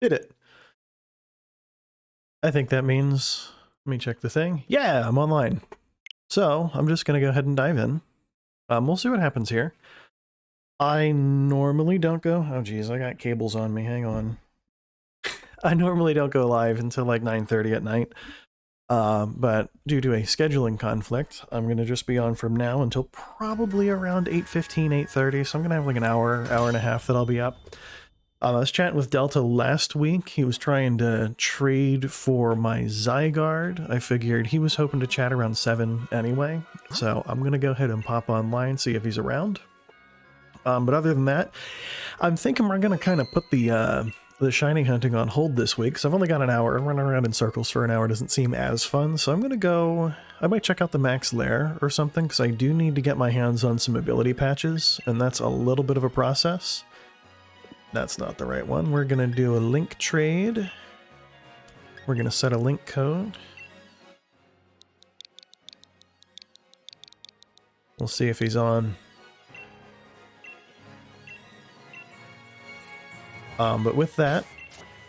Did it. I think that means, let me check the thing. Yeah, I'm online. So I'm just going to go ahead and dive in. We'll see what happens here. I normally don't go, oh geez, I got cables on me, hang on. I normally don't go live until like 9:30 at night. But due to a scheduling conflict, I'm going to just be on from now until probably around 8:15, 8:30. So I'm going to have like an hour and a half that I'll be up. I was chatting with Delta last week. He was trying to trade for my Zygarde. I figured he was hoping to chat around 7 anyway. So I'm going to go ahead and pop online, see if he's around. But other than that, I'm thinking we're going to kind of put the shiny hunting on hold this week, because I've only got an hour. Running around in circles for an hour doesn't seem as fun, so I'm going to go... I might check out the max lair or something, because I do need to get my hands on some ability patches, and that's a little bit of a process. That's not the right one. We're going to do a link trade. We're going to set a link code. We'll see if he's on. But with that,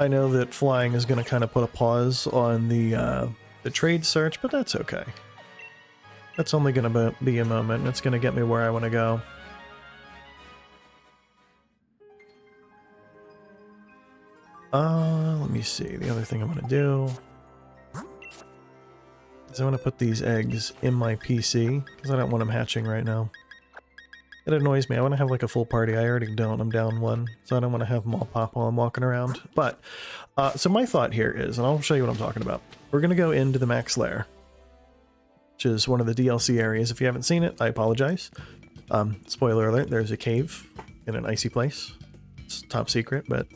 I know that flying is going to kind of put a pause on the trade search, but that's okay. That's only going to be a moment, and it's going to get me where I want to go. Let me see. The other thing I'm going to do is I want to put these eggs in my PC, because I don't want them hatching right now. It annoys me. I want to have like a full party. I already don't. I'm down one. So I don't want to have them all pop while I'm walking around. But, so my thought here is, and I'll show you what I'm talking about. We're going to go into the max lair, which is one of the DLC areas. If you haven't seen it, I apologize. Spoiler alert, there's a cave in an icy place. It's top secret, but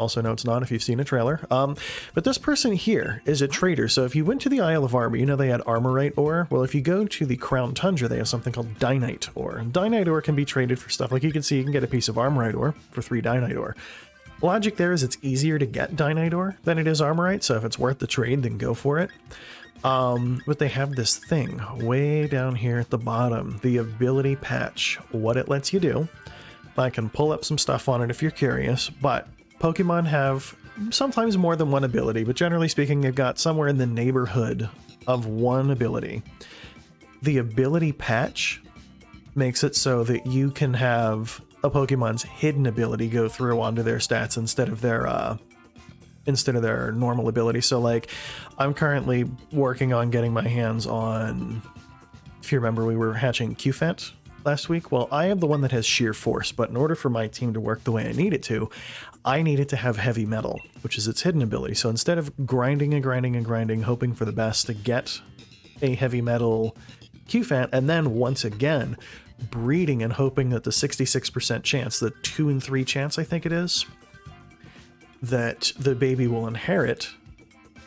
also no, it's not if you've seen a trailer. But this person here is a trader. So if you went to the Isle of Armor, you know they had Armorite ore. Well, if you go to the Crown Tundra, they have something called Dynite ore. And Dynite ore can be traded for stuff. Like you can see, you can get a piece of Armorite ore for 3 Dynite ore. Logic there is it's easier to get Dynite ore than it is Armorite. So if it's worth the trade, then go for it. But they have this thing way down here at the bottom, the ability patch. What it lets you do. I can pull up some stuff on it if you're curious, but Pokemon have sometimes more than one ability, but generally speaking, they've got somewhere in the neighborhood of one ability. The ability patch makes it so that you can have a Pokemon's hidden ability go through onto their stats instead of their normal ability. So like, I'm currently working on getting my hands on, if you remember, we were hatching Qfant last week. Well, I am the one that has sheer force, but in order for my team to work the way I need it to, I need it to have heavy metal, which is its hidden ability. So instead of grinding and grinding and grinding, hoping for the best to get a heavy metal Qfant, and then once again, breeding and hoping that the 66% chance, the 2 in 3 chance I think it is, that the baby will inherit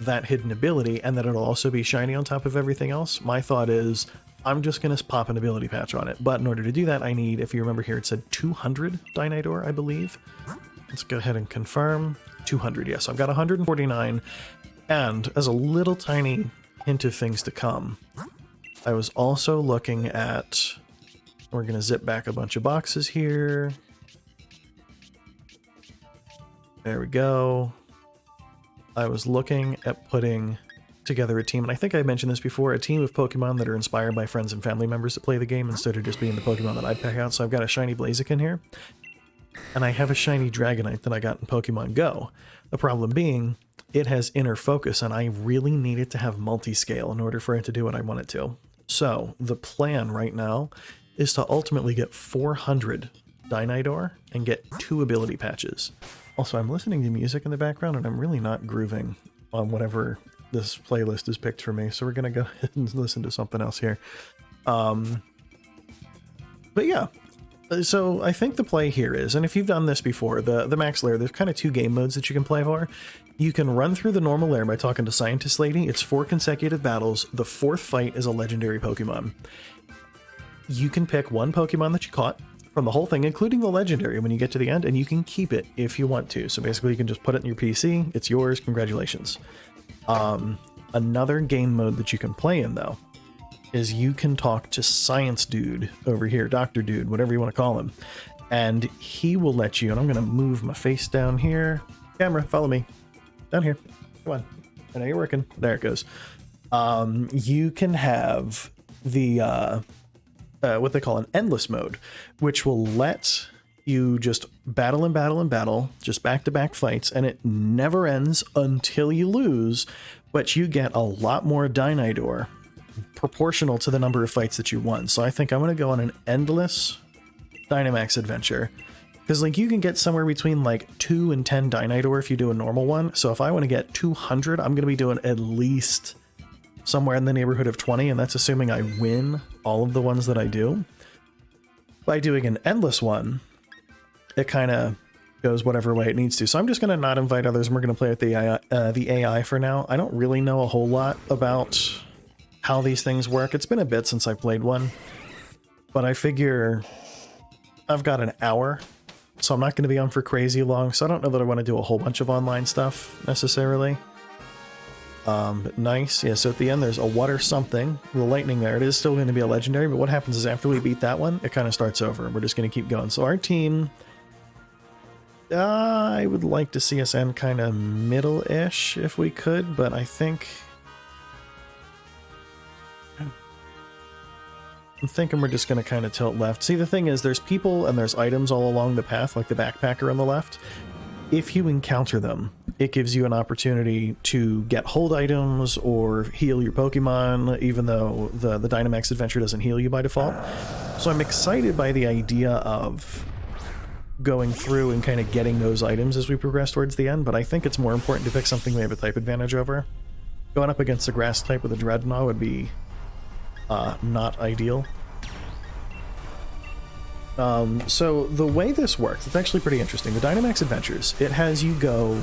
that hidden ability and that it'll also be shiny on top of everything else, my thought is, I'm just going to pop an ability patch on it. But in order to do that, I need, if you remember here, it said 200 Dynite ore, I believe. Let's go ahead and confirm. 200, yes. I've got 149. And as a little tiny hint of things to come, I was also looking at... We're going to zip back a bunch of boxes here. There we go. I was looking at putting together a team, and I think I mentioned this before, a team of Pokemon that are inspired by friends and family members that play the game instead of just being the Pokemon that I'd pick out. So I've got a shiny Blaziken here, and I have a shiny Dragonite that I got in Pokemon Go. The problem being, it has inner focus, and I really need it to have multi-scale in order for it to do what I want it to. So the plan right now is to ultimately get 400 Dynite ore and get 2 ability patches. Also, I'm listening to music in the background, and I'm really not grooving on whatever this playlist is picked for me, so we're gonna go ahead and listen to something else here. But yeah, so I think the play here is, and if you've done this before, the max lair, there's kind of 2 game modes that you can play for. You can run through the normal lair by talking to Scientist Lady. It's 4 consecutive battles. The 4th fight is a legendary Pokemon. You can pick one Pokemon that you caught from the whole thing, including the legendary when you get to the end, and you can keep it if you want to. So basically you can just put it in your PC, it's yours, congratulations. Another game mode that you can play in though, is you can talk to Science Dude over here, Dr. Dude, whatever you want to call him, and he will let you, and I'm going to move my face down here, Camera, follow me. Down here. Come on. I know you're working. There it goes. You can have the what they call an endless mode, which will let you just battle and battle and battle, just back-to-back fights, and it never ends until you lose, but you get a lot more Dynidor proportional to the number of fights that you won. So I think I'm going to go on an endless Dynamax adventure, because like you can get somewhere between like 2 and 10 Dynidor if you do a normal one. So if I want to get 200, I'm going to be doing at least somewhere in the neighborhood of 20, and that's assuming I win all of the ones that I do. By doing an endless one, it kind of goes whatever way it needs to. So I'm just going to not invite others, and we're going to play with the AI for now. I don't really know a whole lot about how these things work. It's been a bit since I played one, but I figure I've got an hour, so I'm not going to be on for crazy long, so I don't know that I want to do a whole bunch of online stuff necessarily. But nice. Yeah, so at the end there's a water something. The lightning there. It is still going to be a legendary, but what happens is after we beat that one, it kind of starts over. We're just going to keep going. So our team, I would like to see us end kind of middle-ish if we could, but I think... I'm thinking we're just going to kind of tilt left. See, the thing is, there's people and there's items all along the path, like the backpacker on the left. If you encounter them, it gives you an opportunity to get hold items or heal your Pokemon, even though the Dynamax Adventure doesn't heal you by default. So I'm excited by the idea of going through and kind of getting those items as we progress towards the end, but I think it's more important to pick something we have a type advantage over. Going up against the grass type with a Dreadnought would be not ideal. So the way this works, it's actually pretty interesting. The Dynamax Adventures, it has you go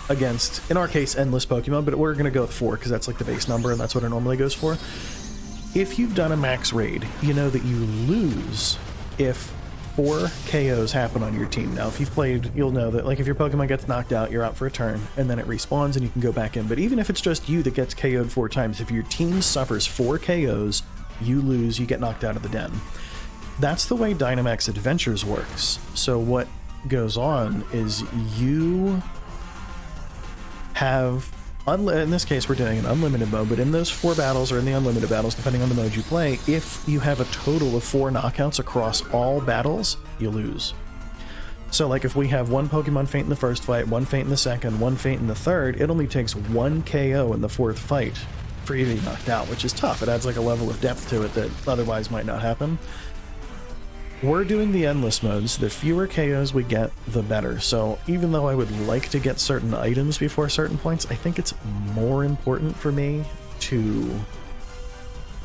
against, in our case, endless Pokemon, but we're going to go with 4 because that's like the base number and that's what it normally goes for. If you've done a max raid, you know that you lose if 4 KOs happen on your team. Now, if you've played, you'll know that like if your Pokemon gets knocked out, you're out for a turn, and then it respawns and you can go back in. But even if it's just you that gets KO'd 4 times, if your team suffers 4 KOs, you lose, you get knocked out of the den. That's the way Dynamax Adventures works. So what goes on is you have, in this case we're doing an unlimited mode, but in those 4 battles, or in the unlimited battles, depending on the mode you play, if you have a total of 4 knockouts across all battles, you lose. So like if we have 1 Pokemon faint in the first fight, 1 faint in the second, 1 faint in the third, it only takes 1 KO in the 4th fight for you to be knocked out, which is tough. It adds like a level of depth to it that otherwise might not happen. We're doing the endless modes. The fewer KOs we get, the better. So even though I would like to get certain items before certain points, I think it's more important for me to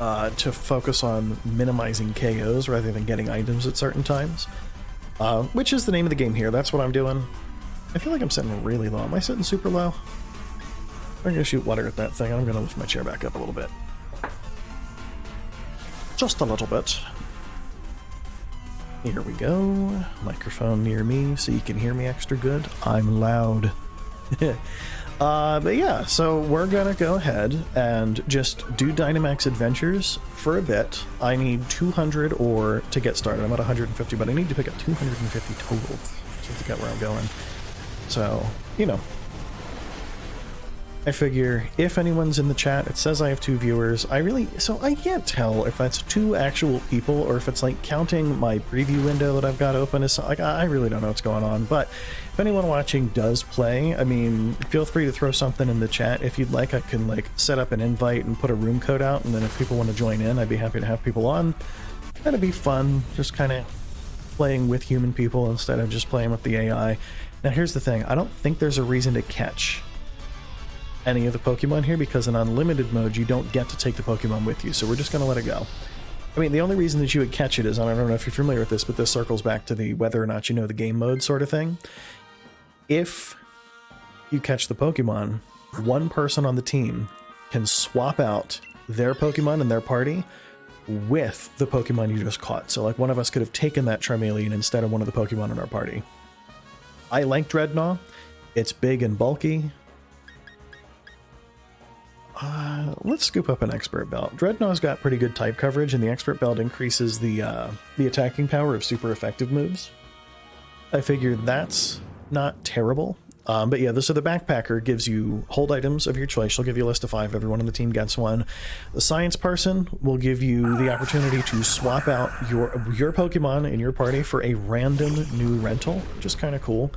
focus on minimizing KOs rather than getting items at certain times, which is the name of the game here. That's what I'm doing. I feel like I'm sitting really low. Am I sitting super low? I'm going to shoot water at that thing. I'm going to lift my chair back up a little bit. Just a little bit. Here we go. Microphone near me so you can hear me extra good. I'm loud. But yeah, so we're gonna go ahead and just do Dynamax Adventures for a bit. I need 200 or to get started. I'm at 150, but I need to pick up 250 total to get where I'm going. So, you know. I figure if anyone's in the chat, it says I have 2 viewers. So I can't tell if that's 2 actual people or if it's like counting my preview window that I've got open. Is like I really don't know what's going on. But if anyone watching does play, I mean, feel free to throw something in the chat if you'd like. I can like set up an invite and put a room code out, and then if people want to join in, I'd be happy to have people on. That'd be fun, just kind of playing with human people instead of just playing with the AI. Now here's the thing, I don't think there's a reason to catch any of the Pokemon here, because in unlimited mode you don't get to take the Pokemon with you, so we're just going to let it go. I mean, the only reason that you would catch it is, I don't know if you're familiar with this, but this circles back to the whether or not you know the game mode sort of thing. If you catch the Pokemon, one person on the team can swap out their Pokemon in their party with the Pokemon you just caught. So like one of us could have taken that Charmeleon instead of one of the Pokemon in our party. I like Dreadnought. It's big and bulky. Let's scoop up an Expert Belt. Dreadnought's got pretty good type coverage, and the Expert Belt increases the attacking power of super effective moves. I figure that's not terrible. But yeah, so the backpacker gives you hold items of your choice. She'll give you a list of 5. Everyone on the team gets one. The science person will give you the opportunity to swap out your Pokemon in your party for a random new rental, which is kind of cool.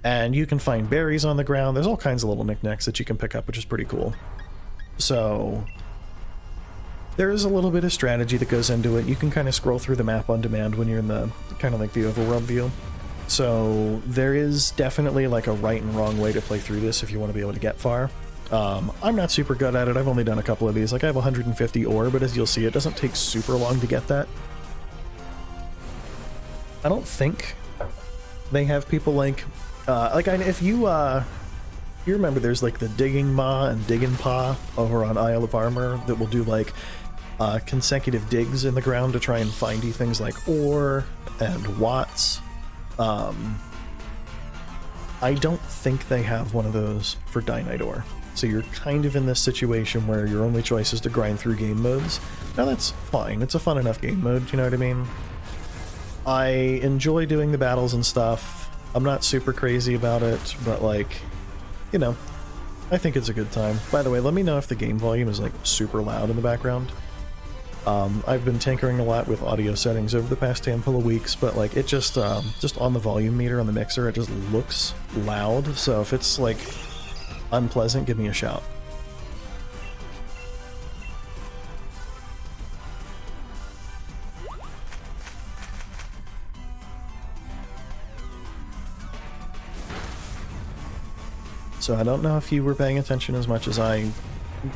And you can find berries on the ground. There's all kinds of little knickknacks that you can pick up, which is pretty cool. So there is a little bit of strategy that goes into it. You can kind of scroll through the map on demand when you're in the kind of like the overworld view. So there is definitely like a right and wrong way to play through this if you want to be able to get far. I'm not super good at it. I've only done a couple of these. Like I have 150 ore, but as you'll see, it doesn't take super long to get that. I don't think they have people like if you remember, there's like the Digging Ma and Diggin' Pa over on Isle of Armor that will do like consecutive digs in the ground to try and find you things like ore and watts. I don't think they have one of those for Dynite Ore. So you're kind of in this situation where your only choice is to grind through game modes. Now that's fine. It's a fun enough game mode, you know what I mean? I enjoy doing the battles and stuff. I'm not super crazy about it, but like, you know, I think it's a good time. By the way, let me know if the game volume is like super loud in the background. I've been tinkering a lot with audio settings over the past handful of weeks, but like it just on the volume meter on the mixer, it just looks loud. So if it's like unpleasant, give me a shout. So I don't know if you were paying attention as much as I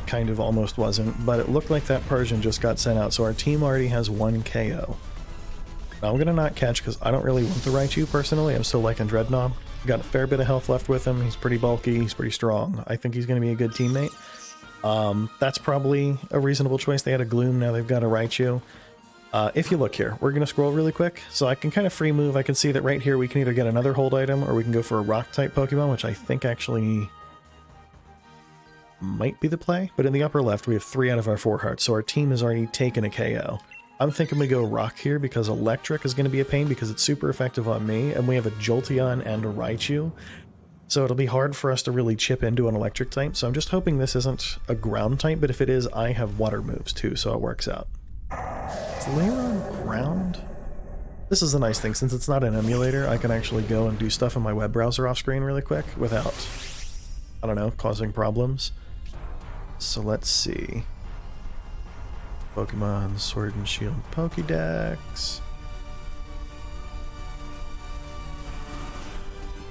kind of almost wasn't, but it looked like that Persian just got sent out, so our team already has 1 KO. Now I'm gonna not catch because I don't really want the Raichu personally. I'm still liking Dreadnought. Got a fair bit of health left with him. He's pretty bulky, he's pretty strong. I think he's gonna be a good teammate. That's probably a reasonable choice. They had a Gloom, now they've got a Raichu. If you look here, we're gonna scroll really quick, so I can kind of free move. I can see that right here we can either get another hold item or we can go for a rock type Pokemon, which I think actually might be the play, but in the upper left we have 3 out of our 4 hearts, so our team has already taken a KO. I'm thinking we go rock here because electric is going to be a pain because it's super effective on me, and we have a Jolteon and a Raichu, so it'll be hard for us to really chip into an electric type, so I'm just hoping this isn't a ground type, but if it is, I have water moves too, so it works out. Is Lairon ground? This is a nice thing, since it's not an emulator, I can actually go and do stuff in my web browser off screen really quick without, I don't know, causing problems. So let's see. Pokemon Sword and Shield Pokédex.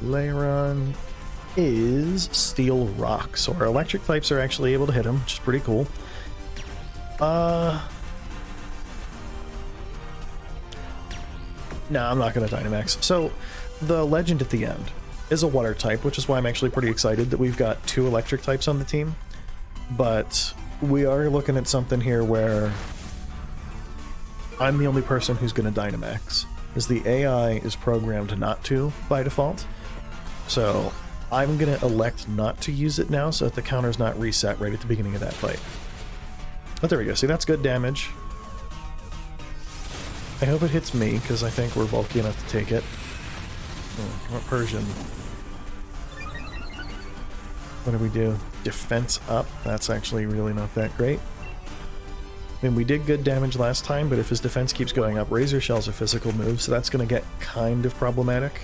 Lairon is Steel Rock, so our electric types are actually able to hit him, which is pretty cool. No, I'm not going to Dynamax. So the legend at the end is a water type, which is why I'm actually pretty excited that we've got 2 electric types on the team. But we are looking at something here where I'm the only person who's going to Dynamax, as the AI is programmed not to by default. So I'm going to elect not to use it now so that the counter's not reset right at the beginning of that fight. But there we go. See, that's good damage. I hope it hits me, because I think we're bulky enough to take it. Oh, what Persian? What do we do? Defense up. That's actually really not that great. I mean, we did good damage last time, but if his defense keeps going up, Razor Shell's a physical move, so that's going to get kind of problematic.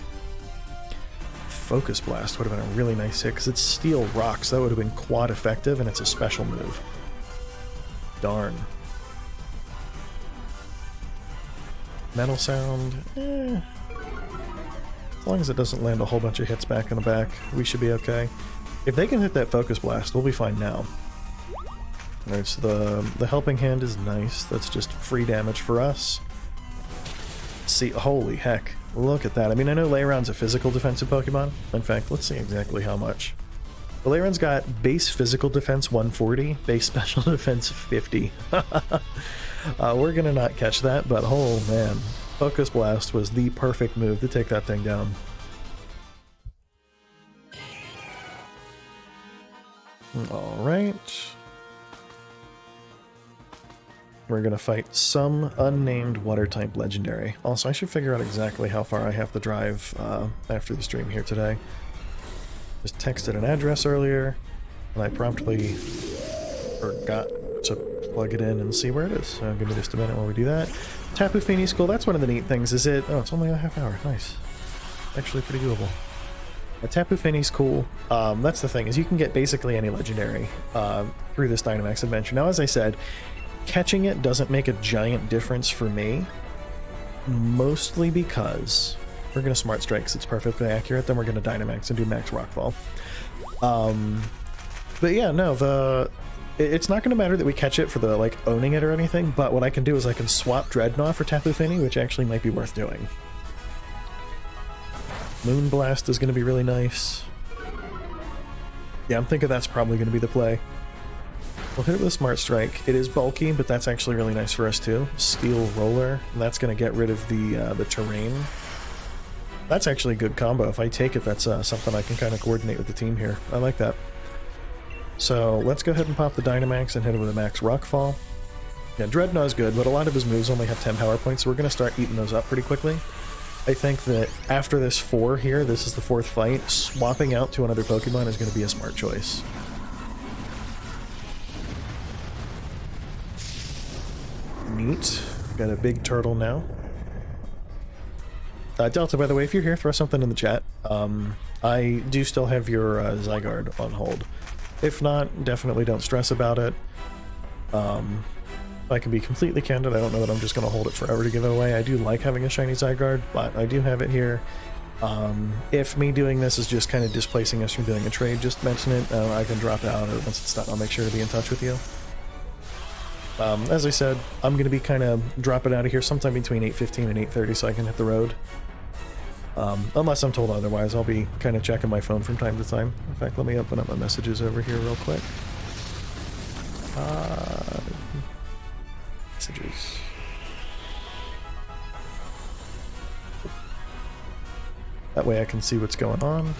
Focus Blast would have been a really nice hit, because it's Steel Rock, so that would have been quad effective, and it's a special move. Darn. Metal Sound, as long as it doesn't land a whole bunch of hits back in the back, we should be okay. If they can hit that Focus Blast, we'll be fine now. Alright, so the Helping Hand is nice. That's just free damage for us. See, holy heck, look at that. I mean, I know Lairon's a physical defensive Pokemon. In fact, let's see exactly how much. The Lairon's got base physical defense 140, base special defense 50. We're gonna not catch that, but oh man, Focus Blast was the perfect move to take that thing down. Alright. We're gonna fight some unnamed water-type legendary. Also, I should figure out exactly how far I have to drive after the stream here today. Just texted an address earlier, and I promptly forgot to plug it in and see where it is. So give me just a minute while we do that. Tapu Fini School, that's one of the neat things, is it? Oh, it's only a half hour. Nice. Actually pretty doable. A Tapu Fini's cool. That's the thing, is you can get basically any legendary through this Dynamax adventure. Now, as I said, catching it doesn't make a giant difference for me, mostly because we're going to Smart Strike because it's perfectly accurate, then we're going to Dynamax and do Max Rockfall. But yeah, no, it's not going to matter that we catch it for the, like, owning it or anything, but what I can do is I can swap Dreadnought for Tapu Fini, which actually might be worth doing. Moonblast is going to be really nice. Yeah, I'm thinking that's probably going to be the play. We'll hit it with a Smart Strike. It is bulky, but that's actually really nice for us too. Steel Roller, and that's going to get rid of the terrain. That's actually a good combo. If I take it, that's something I can kind of coordinate with the team here. I like that. So let's go ahead and pop the Dynamax and hit it with a Max Rockfall. Yeah, Dreadnought is good, but a lot of his moves only have 10 power points, so we're going to start eating those up pretty quickly. I think that after this 4 here, this is the 4th fight, swapping out to another Pokemon is going to be a smart choice. Neat. Got a big turtle now. Delta, by the way, if you're here, throw something in the chat. I do still have your Zygarde on hold. If not, definitely don't stress about it. If I can be completely candid, I don't know that I'm just going to hold it forever to give it away. I do like having a shiny Zygarde, but I do have it here. If me doing this is just kind of displacing us from doing a trade, just mention it. I can drop out, or once it's done, I'll make sure to be in touch with you. As I said, I'm going to be kind of dropping out of here sometime between 8:15 and 8:30 so I can hit the road. Unless I'm told otherwise, I'll be kind of checking my phone from time to time. In fact, let me open up my messages over here real quick. Messages. That way I can see what's going on.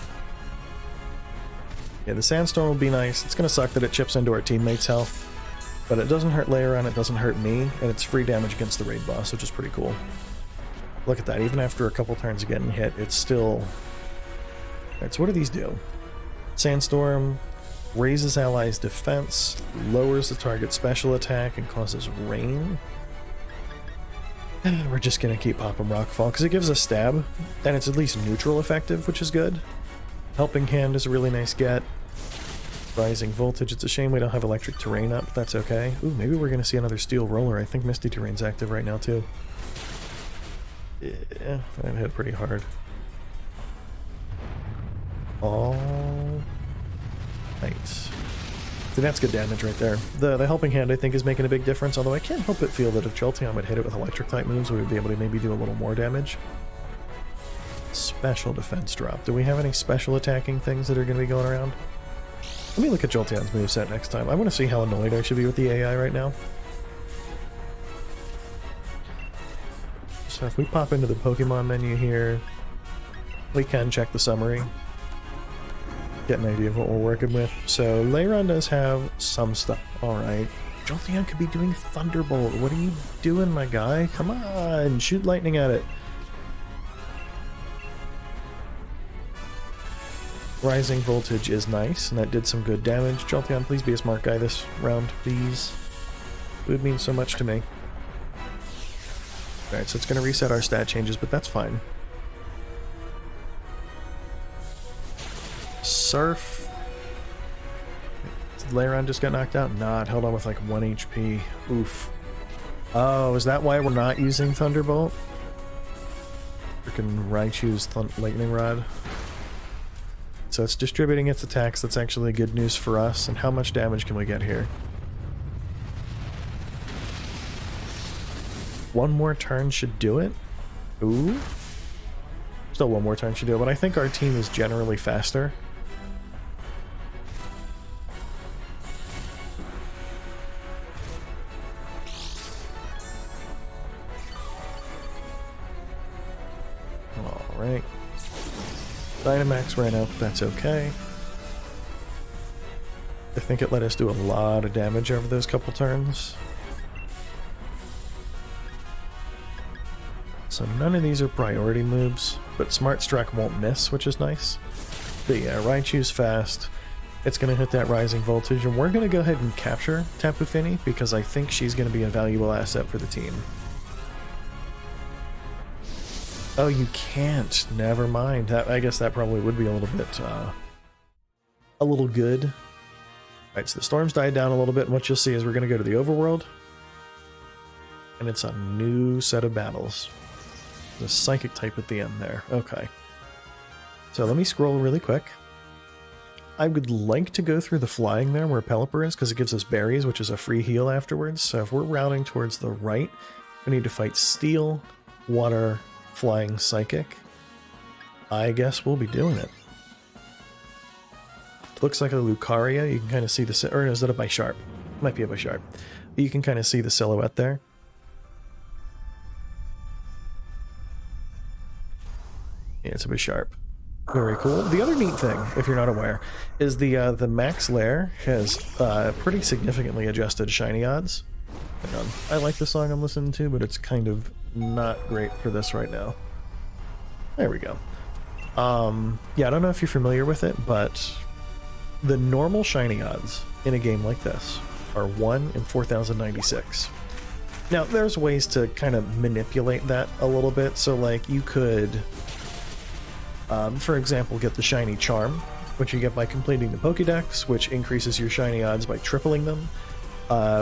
Yeah, the Sandstorm will be nice. It's going to suck that it chips into our teammates' health, but it doesn't hurt Leiron, it doesn't hurt me, and it's free damage against the raid boss, which is pretty cool. Look at that, even after a couple turns of getting hit, it's still... Alright, so what do these do? Sandstorm raises allies' defense, lowers the target's special attack, and causes rain. We're just gonna keep popping Rockfall, because it gives us stab, and it's at least neutral effective, which is good. Helping Hand is a really nice get. Rising Voltage, it's a shame we don't have electric terrain up, but that's okay. Ooh, maybe we're gonna see another Steel Roller. I think Misty Terrain's active right now, too. Yeah, that hit pretty hard. All right. So that's good damage right there. The Helping Hand, I think, is making a big difference, although I can't help but feel that if Jolteon would hit it with electric-type moves, we would be able to maybe do a little more damage. Special defense drop. Do we have any special attacking things that are going to be going around? Let me look at Jolteon's moveset next time. I want to see how annoyed I should be with the AI right now. So if we pop into the Pokemon menu here, we can check the summary. Get an idea of what we're working with. So Leiron does have some stuff. Alright. Jolteon could be doing Thunderbolt. What are you doing, my guy? Come on, shoot lightning at it. Rising Voltage is nice, and that did some good damage. Jolteon, please be a smart guy this round, please. It would mean so much to me. Alright, so it's going to reset our stat changes, but that's fine. Surf. Did Leiron just got knocked out? Nah, it held on with like 1 HP. Oof. Oh, is that why we're not using Thunderbolt? Freaking Raichu's Lightning Rod. So it's distributing its attacks. That's actually good news for us. And how much damage can we get here? One more turn should do it. Ooh. Still one more turn should do it, but I think our team is generally faster. Alright. Dynamax ran out, that's okay. I think it let us do a lot of damage over those couple turns. So none of these are priority moves, but Smart Strike won't miss, which is nice. But yeah, Raichu's fast. It's going to hit that rising voltage, and we're going to go ahead and capture Tapu Fini because I think she's going to be a valuable asset for the team. Oh, you can't. Never mind. That, I guess that probably would be a little bit, a little good. All right, so the storm's died down a little bit, and what you'll see is we're going to go to the overworld, and it's a new set of battles. The psychic type at the end there. Okay. So let me scroll really quick. I would like to go through the flying there where Pelipper is, because it gives us berries, which is a free heal afterwards. So if we're routing towards the right, we need to fight Steel, Water, Flying, Psychic. I guess we'll be doing it. Looks like a Lucaria. You can kind of see the... Or is that a Bisharp? Might be a Bisharp. But you can kind of see the silhouette there. Yeah, it's a Bisharp. Very cool. The other neat thing, if you're not aware, is the max lair has pretty significantly adjusted shiny odds. Hang on. I like the song I'm listening to, but it's kind of not great for this right now. There we go. Yeah, I don't know if you're familiar with it, but the normal shiny odds in a game like this are 1 in 4,096. Now, there's ways to kind of manipulate that a little bit. So, like, you could... for example, get the shiny charm, which you get by completing the Pokédex, which increases your shiny odds by tripling them.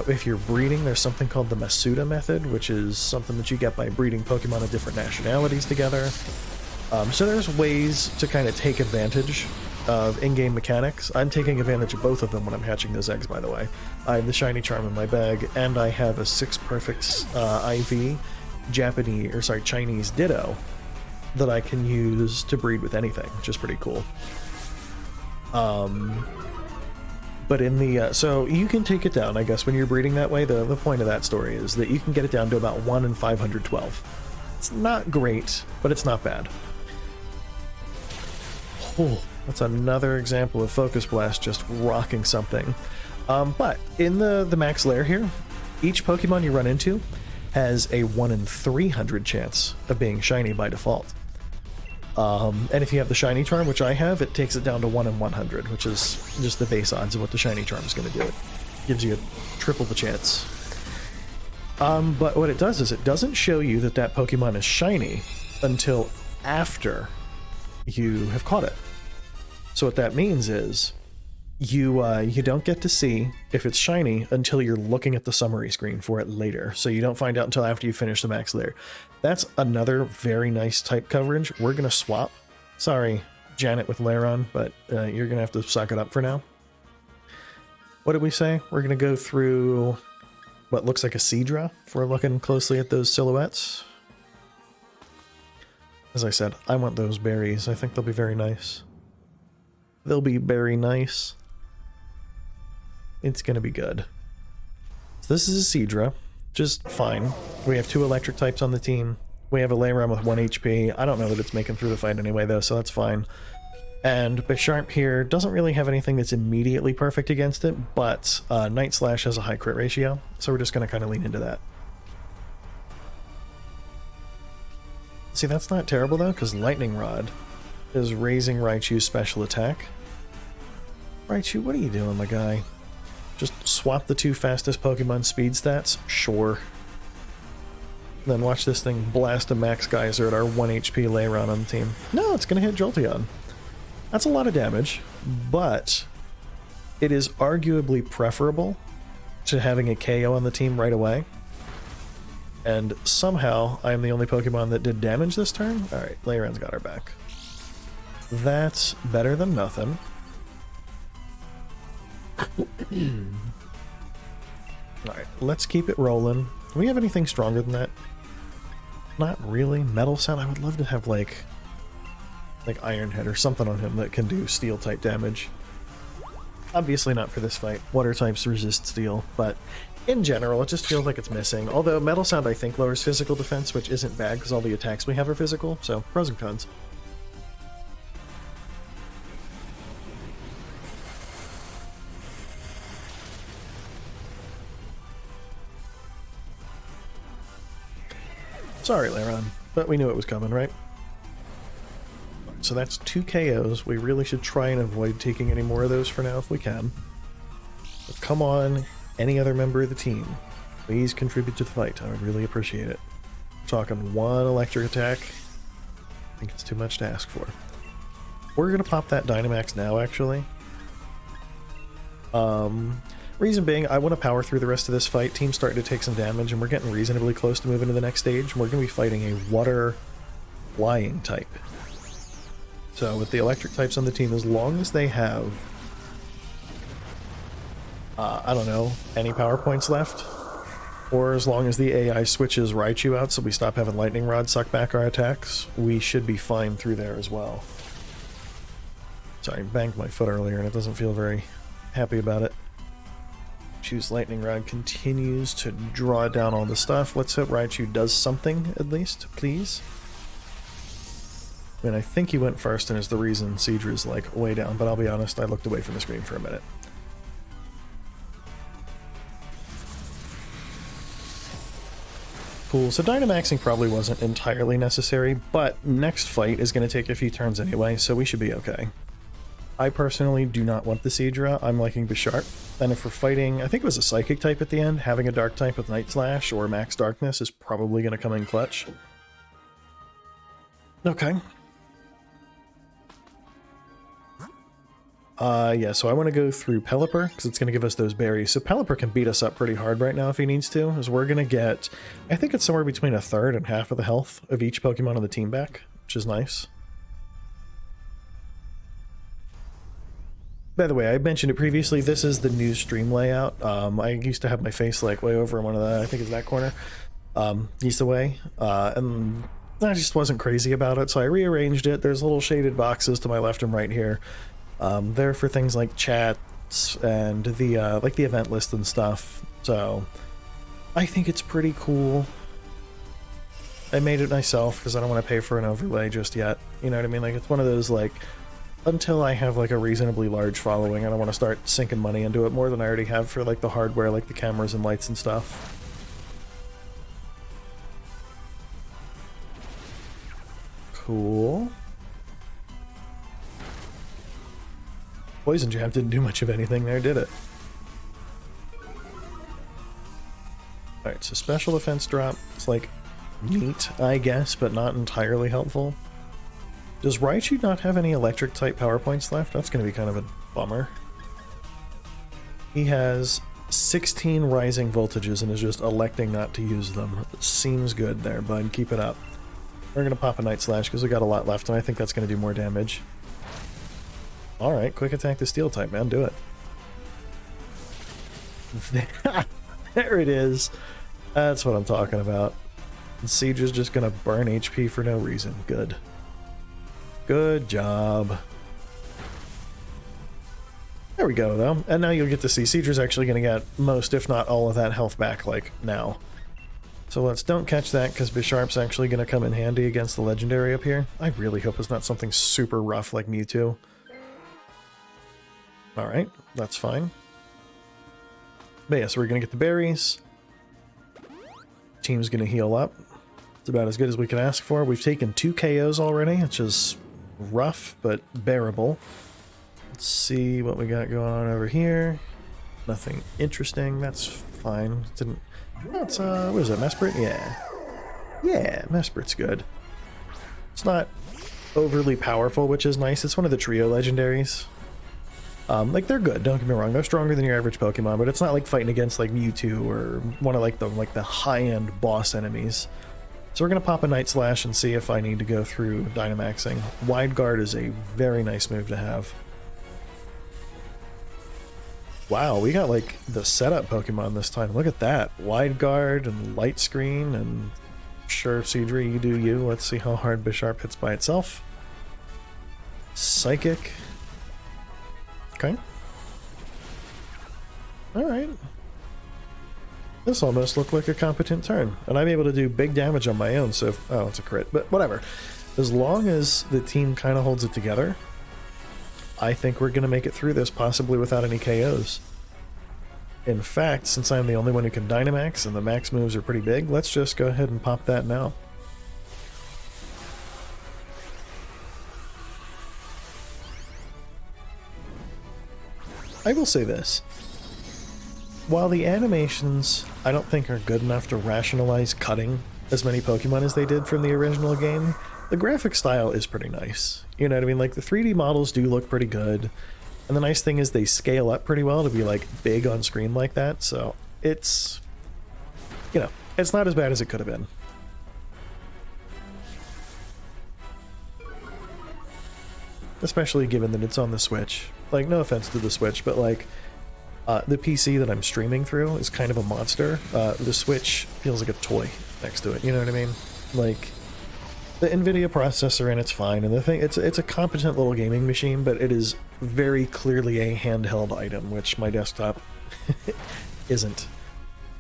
If you're breeding, there's something called the Masuda method, which is something that you get by breeding Pokemon of different nationalities together. So there's ways to kind of take advantage of in-game mechanics. I'm taking advantage of both of them when I'm hatching those eggs, by the way. I have the shiny charm in my bag, and I have a 6 perfect IV Chinese Ditto that I can use to breed with anything, which is pretty cool. But in the so you can take it down, I guess, when you're breeding that way. The point of that story is that you can get it down to about 1 in 512. It's not great, but it's not bad. Oh, that's another example of Focus Blast just rocking something. But in the max lair here, each Pokemon you run into has a 1 in 300 chance of being shiny by default. And if you have the shiny charm, which I have, it takes it down to 1 in 100, which is just the base odds of what the shiny charm is going to do. It gives you triple the chance. But what it does is it doesn't show you that that Pokemon is shiny until after you have caught it. So what that means is you don't get to see if it's shiny until you're looking at the summary screen for it later. So you don't find out until after you finish the max lair. That's another very nice type coverage. We're going to swap. Sorry, Janet with Lairon, but you're going to have to suck it up for now. What did we say? We're going to go through what looks like a Seadra if we're looking closely at those silhouettes. As I said, I want those berries. I think they'll be very nice. They'll be very nice. It's going to be good. So this is a Seadra. Just fine. We have 2 electric types on the team. We have a Lairon with 1 HP. I don't know that it's making through the fight anyway, though, so that's fine. And Bisharp here doesn't really have anything that's immediately perfect against it, but Night Slash has a high crit ratio, so we're just going to kind of lean into that. See, that's not terrible, though, because Lightning Rod is raising Raichu's special attack. Raichu, what are you doing, my guy? Just swap the 2 fastest Pokemon speed stats? Sure. Then watch this thing blast a Max Geyser at our 1 HP Lairon on the team. No, it's going to hit Jolteon. That's a lot of damage, but it is arguably preferable to having a KO on the team right away. And somehow, I'm the only Pokemon that did damage this turn? Alright, Lairon's got our back. That's better than nothing. Alright, let's keep it rolling. Do we have anything stronger than that? Not really. Metal Sound? I would love to have like Iron Head or something on him that can do steel type damage. Obviously not for this fight. Water types resist steel, but in general it just feels like it's missing. Although Metal Sound I think lowers physical defense, which isn't bad because all the attacks we have are physical, so pros and cons. Sorry, Lairon, but we knew it was coming, right? so that's 2 KOs. We really should try and avoid taking any more of those for now if we can. But come on, any other member of the team, please contribute to the fight. I would really appreciate it. We're talking 1 electric attack. I think it's too much to ask for. We're going to pop that Dynamax now, actually. Reason being, I want to power through the rest of this fight. Team's starting to take some damage, and we're getting reasonably close to moving to the next stage. We're going to be fighting a water flying type. So with the electric types on the team, as long as they have, I don't know, any power points left, or as long as the AI switches Raichu out so we stop having Lightning Rod suck back our attacks, we should be fine through there as well. Sorry, I banged my foot earlier and it doesn't feel very happy about it. Choose Lightning Rod continues to draw down all the stuff. Let's hope Raichu does something, at least, please. I mean, I think he went first and is the reason Seadra's, like, way down, but I'll be honest, I looked away from the screen for a minute. Cool, so Dynamaxing probably wasn't entirely necessary, but next fight is going to take a few turns anyway, so we should be okay. I personally do not want the Seadra. I'm liking Bisharp. And if we're fighting, I think it was a Psychic type at the end, having a Dark type with Night Slash or Max Darkness is probably going to come in clutch. Okay. Yeah, so I want to go through Pelipper, because it's going to give us those berries. So Pelipper can beat us up pretty hard right now if he needs to, as we're going to get, I think it's somewhere between 1/3 and half of the health of each Pokemon on the team back, which is nice. By the way, I mentioned it previously, this is the new stream layout. I used to have my face like way over in one of the, I think it's that corner, east away, and I just wasn't crazy about it, so I rearranged it. There's little shaded boxes to my left and right here. They're for things like chats and the like the event list and stuff, so I think it's pretty cool. I made it myself because I don't want to pay for an overlay just yet, you know what I mean? Like, it's one of those, like, until I have like a reasonably large following, I don't want to start sinking money into it more than I already have for like the hardware, like the cameras and lights and stuff. Cool. Poison Jab didn't do much of anything there, did it? Alright, so special defense drop. It's like neat, I guess, but not entirely helpful. Does Raichu not have any electric type power points left? That's going to be kind of a bummer. He has 16 rising voltages and is just electing not to use them. Seems good there, bud. Keep it up. We're going to pop a Night Slash because we got a lot left, and I think that's going to do more damage. Alright, quick attack the Steel type, man. Do it. There it is. That's what I'm talking about. And Seadra's just going to burn HP for no reason. Good. Good job. There we go, though. And now you'll get to see Seadra's actually going to get most, if not all of that health back, like, now. So let's don't catch that, because Bisharp's actually going to come in handy against the Legendary up here. I really hope it's not something super rough like Mewtwo. Alright, that's fine. But yeah, so we're going to get the berries. Team's going to heal up. It's about as good as we can ask for. We've taken 2 KOs already, which is rough, but bearable. Let's see what we got going on over here. Nothing interesting. That's fine. Didn't... That's, what is it, Mesprit? Yeah. Yeah, Mesprit's good. It's not overly powerful, which is nice. It's one of the trio legendaries. Like, they're good, don't get me wrong. They're stronger than your average Pokemon, but it's not like fighting against, like, Mewtwo or one of, like, the high-end boss enemies. So we're going to pop a Night Slash and see if I need to go through Dynamaxing. Wide Guard is a very nice move to have. Wow, we got like the setup Pokemon this time. Look at that. Wide Guard and Light Screen, and sure, Seadra, you do you. Let's see how hard Bisharp hits by itself. Psychic. Okay. Alright. This almost looked like a competent turn, and I'm able to do big damage on my own, so... Oh, it's a crit, but whatever. As long as the team kind of holds it together, I think we're going to make it through this, possibly without any KOs. In fact, since I'm the only one who can Dynamax, and the max moves are pretty big, let's just go ahead and pop that now. I will say this. While the animations, I don't think are good enough to rationalize cutting as many Pokemon as they did from the original game, the graphic style is pretty nice. You know what I mean? Like, the 3D models do look pretty good. And the nice thing is they scale up pretty well to be, like, big on screen like that. So it's, you know, it's not as bad as it could have been. Especially given that it's on the Switch. Like, no offense to the Switch, but, like, the PC that I'm streaming through is kind of a monster. The Switch feels like a toy next to it, you know what I mean? Like, the NVIDIA processor and it's fine, and the thing, it's a competent little gaming machine, but it is very clearly a handheld item, which my desktop isn't.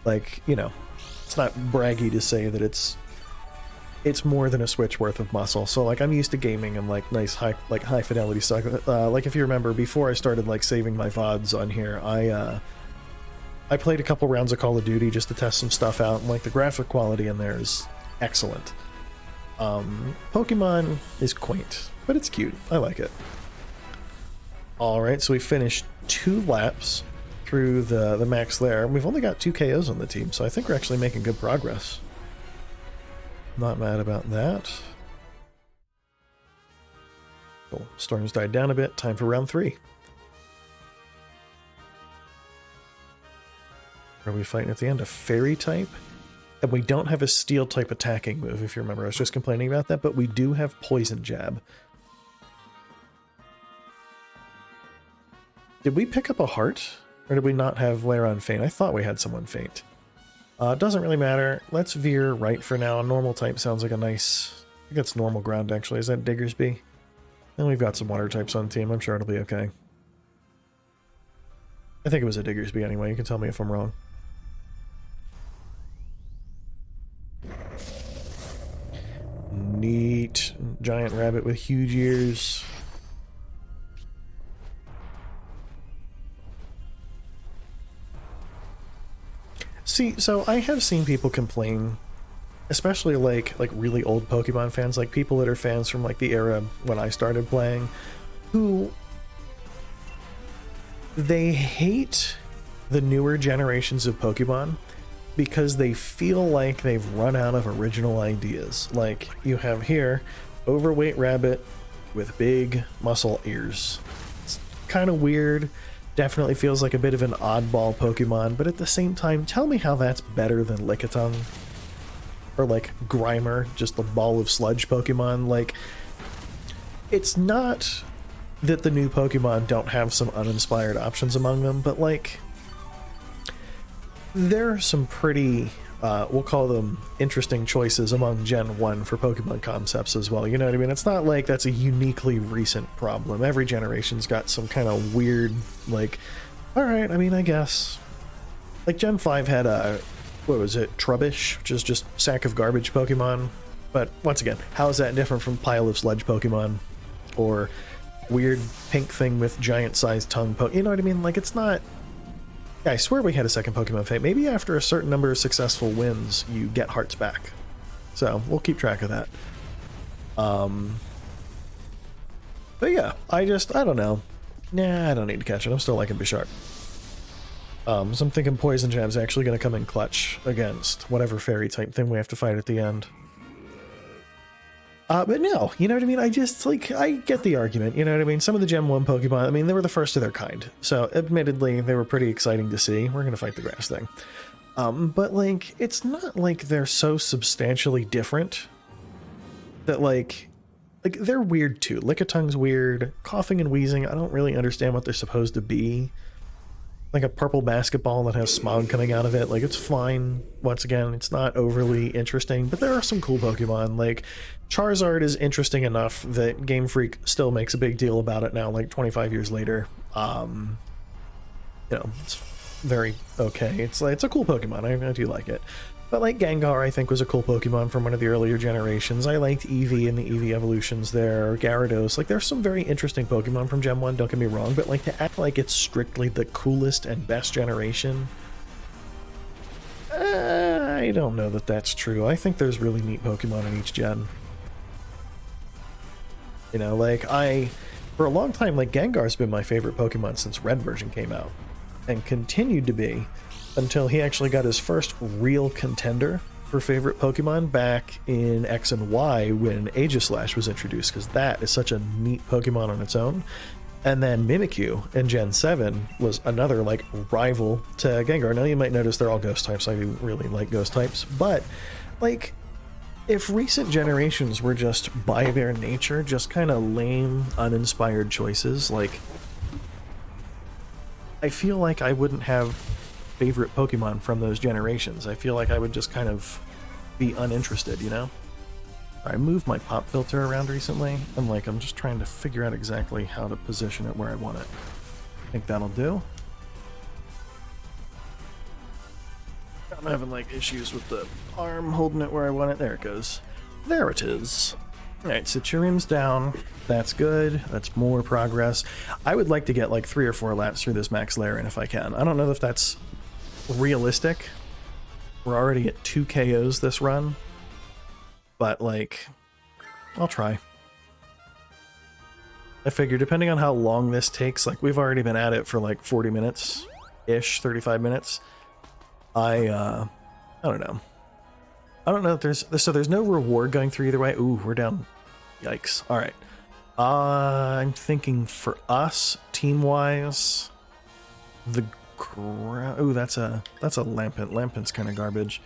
Like, you know, it's not braggy to say that it's more than a Switch worth of muscle. So, like, I'm used to gaming and, like, nice high fidelity stuff. Like, if you remember, before I started, like, saving my VODs on here, I played a couple rounds of Call of Duty just to test some stuff out, and, like, the graphic quality in there is excellent. Pokemon is quaint, but it's cute. I like it. Alright, so we finished 2 laps through the max there. We've only got 2 KOs on the team, so I think we're actually making good progress. Not mad about that. Cool. Storms died down a bit. Time for round 3. Are we fighting at the end? A fairy type? And we don't have a steel type attacking move, if you remember. I was just complaining about that, but we do have poison jab. Did we pick up a heart? Or did we not have Lairon faint? I thought we had someone faint. Doesn't really matter. Let's veer right for now. Normal type sounds like a nice... I think that's normal ground, actually. Is that Diggersby? And we've got some water types on the team. I'm sure it'll be okay. I think it was a Diggersby anyway. You can tell me if I'm wrong. Neat. Giant rabbit with huge ears. See, so I have seen people complain, especially like really old Pokemon fans, like people that are fans from like the era when I started playing, who they hate the newer generations of Pokemon because they feel like they've run out of original ideas. Like, you have here, overweight rabbit with big muscle ears. It's kind of weird. Definitely feels like a bit of an oddball Pokemon, but at the same time, tell me how that's better than Lickitung. Or like Grimer, just the ball of sludge Pokemon. Like, it's not that the new Pokemon don't have some uninspired options among them, but like, there are some pretty, we'll call them interesting choices among Gen 1 for Pokemon concepts as well, you know what I mean? It's not like that's a uniquely recent problem. Every generation's got some kind of weird, like, alright, I mean, I guess. Like, Gen 5 had a, what was it, Trubbish, which is just sack of garbage Pokemon. But, once again, how is that different from pile of sludge Pokemon? Or weird pink thing with giant-sized tongue you know what I mean? Like, it's not... Yeah, I swear we had a second Pokemon Fate. Maybe after a certain number of successful wins, you get hearts back. So, we'll keep track of that. But yeah, I don't know. Nah, I don't need to catch it. I'm still liking Bisharp. So I'm thinking Poison Jab's actually going to come in clutch against whatever fairy type thing we have to fight at the end. But no, you know what I mean? I just, like, I get the argument, you know what I mean? Some of the Gen 1 Pokemon, I mean, they were the first of their kind. So, admittedly, they were pretty exciting to see. We're going to fight the grass thing. But, like, it's not like they're so substantially different that, like, they're weird, too. Lickiting's weird. Coughing and wheezing, I don't really understand what they're supposed to be. Like a purple basketball that has smog coming out of it. Like, it's fine. Once again, it's not overly interesting, but there are some cool Pokemon. Like, Charizard is interesting enough that Game Freak still makes a big deal about it now, like 25 years later. You know, it's very okay. It's a cool Pokemon. I do like it. But like Gengar, I think, was a cool Pokemon from one of the earlier generations. I liked Eevee and the Eevee evolutions there, or Gyarados. Like, there's some very interesting Pokemon from Gen 1, don't get me wrong, but like, to act like it's strictly the coolest and best generation, I don't know that that's true. I think there's really neat Pokemon in each gen. You know, like, For a long time, like, Gengar's been my favorite Pokemon since Red version came out, and continued to be until he actually got his first real contender for favorite Pokemon back in X and Y when Aegislash was introduced, because that is such a neat Pokemon on its own. And then Mimikyu in Gen 7 was another, like, rival to Gengar. Now you might notice they're all ghost types. I do really like ghost types, but, like, if recent generations were just, by their nature, just kind of lame, uninspired choices, like, I feel like I wouldn't have favorite Pokemon from those generations. I feel like I would just kind of be uninterested, you know? I moved my pop filter around recently, and like I'm just trying to figure out exactly how to position it where I want it. I think that'll do. I'm having like issues with the arm holding it where I want it. There it goes. There it is. Alright, so Chirim's down. That's good. That's more progress. I would like to get like 3 or 4 laps through this max layer, and if I can. I don't know if that's realistic. We're already at 2 KOs this run. But, like, I'll try. I figure, depending on how long this takes, like, we've already been at it for, like, 40 minutes-ish, 35 minutes. I don't know. I don't know if there's no reward going through either way. Ooh, we're down. Yikes. Alright. I'm thinking for us, team-wise, the ooh, that's a Lampent. Lampent's kind of garbage.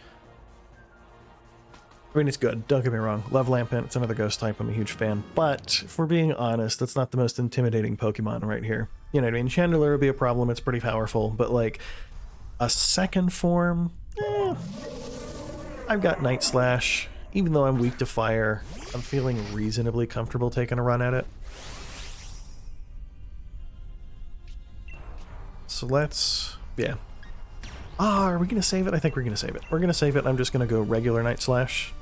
I mean, it's good, don't get me wrong. Love Lampent, it's another ghost type, I'm a huge fan. But, if we're being honest, that's not the most intimidating Pokemon right here. You know what I mean? Chandelure would be a problem, it's pretty powerful, but like, a second form? I've got Night Slash. Even though I'm weak to fire, I'm feeling reasonably comfortable taking a run at it. So let's... yeah. Ah, are we going to save it? I think we're going to save it. We're going to save it, I'm just going to go regular Night Slash.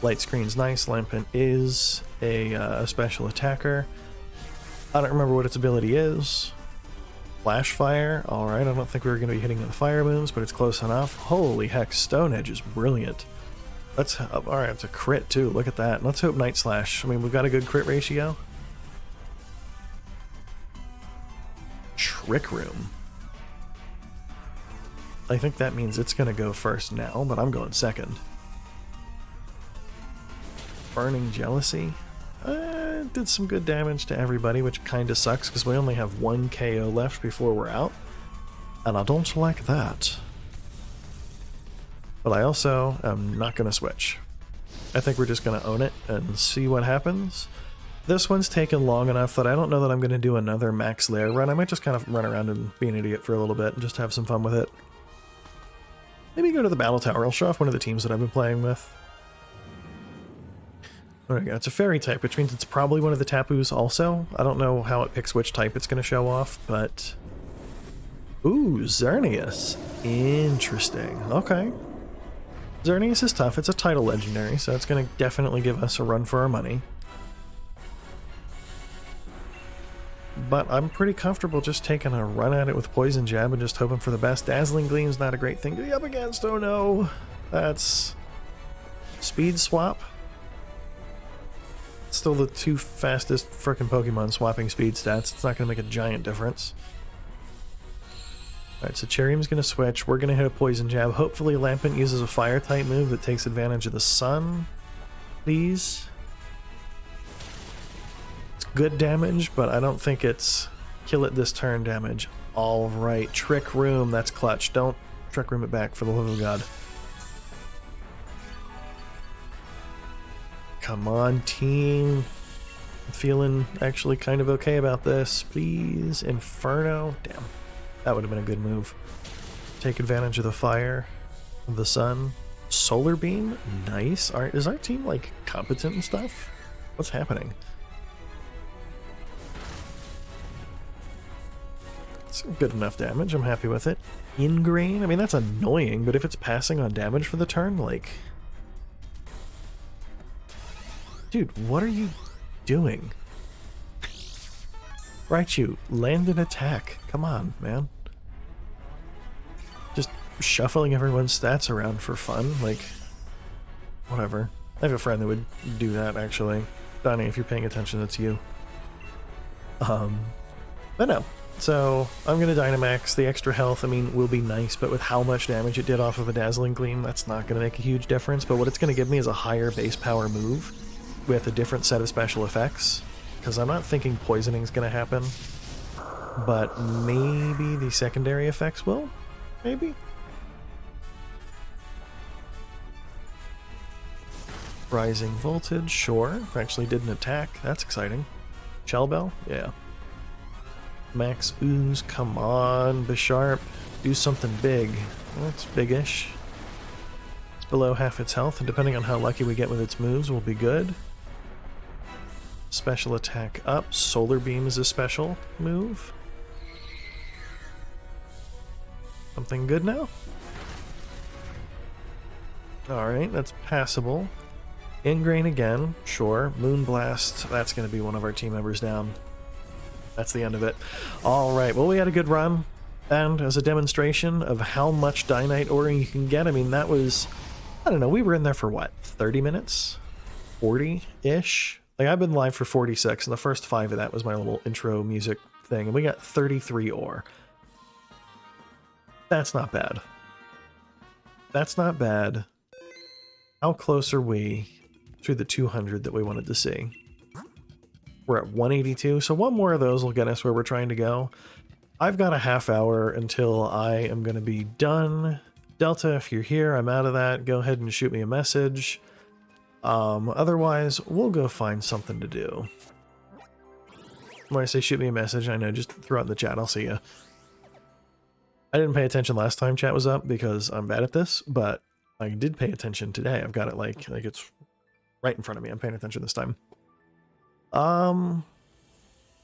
Light Screen's nice. Lampent is a special attacker. I don't remember what its ability is. Flash Fire. Alright, I don't think we were going to be hitting the fire moves, but it's close enough. Holy heck, Stone Edge is brilliant. Let's... alright, it's a crit too. Look at that. Let's hope Night Slash. I mean, we've got a good crit ratio. Trick Room. I think that means it's going to go first now, but I'm going second. Burning Jealousy. Did some good damage to everybody, which kind of sucks because we only have 1 KO left before we're out. And I don't like that. But I also am not going to switch. I think we're just going to own it and see what happens. This one's taken long enough that I don't know that I'm going to do another max lair run. I might just kind of run around and be an idiot for a little bit and just have some fun with it. Maybe go to the Battle Tower. I'll show off one of the teams that I've been playing with. There we go. It's a fairy type, which means it's probably one of the Tapus also. I don't know how it picks which type it's going to show off, but... ooh, Xerneas. Interesting. Okay. Xerneas is tough. It's a title legendary, so it's going to definitely give us a run for our money. But I'm pretty comfortable just taking a run at it with Poison Jab and just hoping for the best. Dazzling Gleam's not a great thing to be up against. Oh no. That's... Speed Swap. Still the 2 fastest frickin' Pokemon swapping speed stats. It's not going to make a giant difference. Alright, so Cherrim's going to switch. We're going to hit a Poison Jab. Hopefully Lampent uses a Fire-type move that takes advantage of the sun. Please. It's good damage, but I don't think it's kill it this turn damage. Alright, Trick Room. That's clutch. Don't Trick Room it back, for the love of God. Come on, team. I'm feeling actually kind of okay about this. Please. Inferno. Damn. That would have been a good move. Take advantage of the fire, of the sun. Solar Beam. Nice. Alright, is our team, like, competent and stuff? What's happening? It's good enough damage. I'm happy with it. Ingrain. I mean, that's annoying, but if it's passing on damage for the turn, like... dude, what are you doing? Raichu, land an attack. Come on, man. Just shuffling everyone's stats around for fun, like, whatever. I have a friend that would do that, actually. Donnie, if you're paying attention, it's you. But no. So I'm going to Dynamax. The extra health, I mean, will be nice, but with how much damage it did off of a Dazzling Gleam, that's not going to make a huge difference. But what it's going to give me is a higher base power move with a different set of special effects, because I'm not thinking poisoning is going to happen, but maybe the secondary effects will? Maybe? Rising Voltage, sure. Actually did an attack. That's exciting. Shell Bell? Yeah. Max Ooze, come on, Bisharp. Do something big. That's big-ish. It's below half its health, and depending on how lucky we get with its moves, will be good. Special attack up. Solar Beam is a special move. Something good now? Alright, that's passable. Ingrain again, sure. Moonblast, that's going to be one of our team members down. That's the end of it. Alright, well, we had a good run. And as a demonstration of how much Dynite ore you can get, I mean, that was, I don't know, we were in there for what, 30 minutes? 40-ish? Like, I've been live for 46, and the first 5 of that was my little intro music thing, and we got 33 ore. That's not bad. That's not bad. How close are we to the 200 that we wanted to see? We're at 182, so one more of those will get us where we're trying to go. I've got a half hour until I am going to be done. Delta, if you're here, I'm out of that. Go ahead and shoot me a message. Otherwise, we'll go find something to do. When I say shoot me a message, I know, just throw it in the chat, I'll see you. I didn't pay attention last time chat was up because I'm bad at this, but I did pay attention today. I've got it like it's right in front of me. I'm paying attention this time. What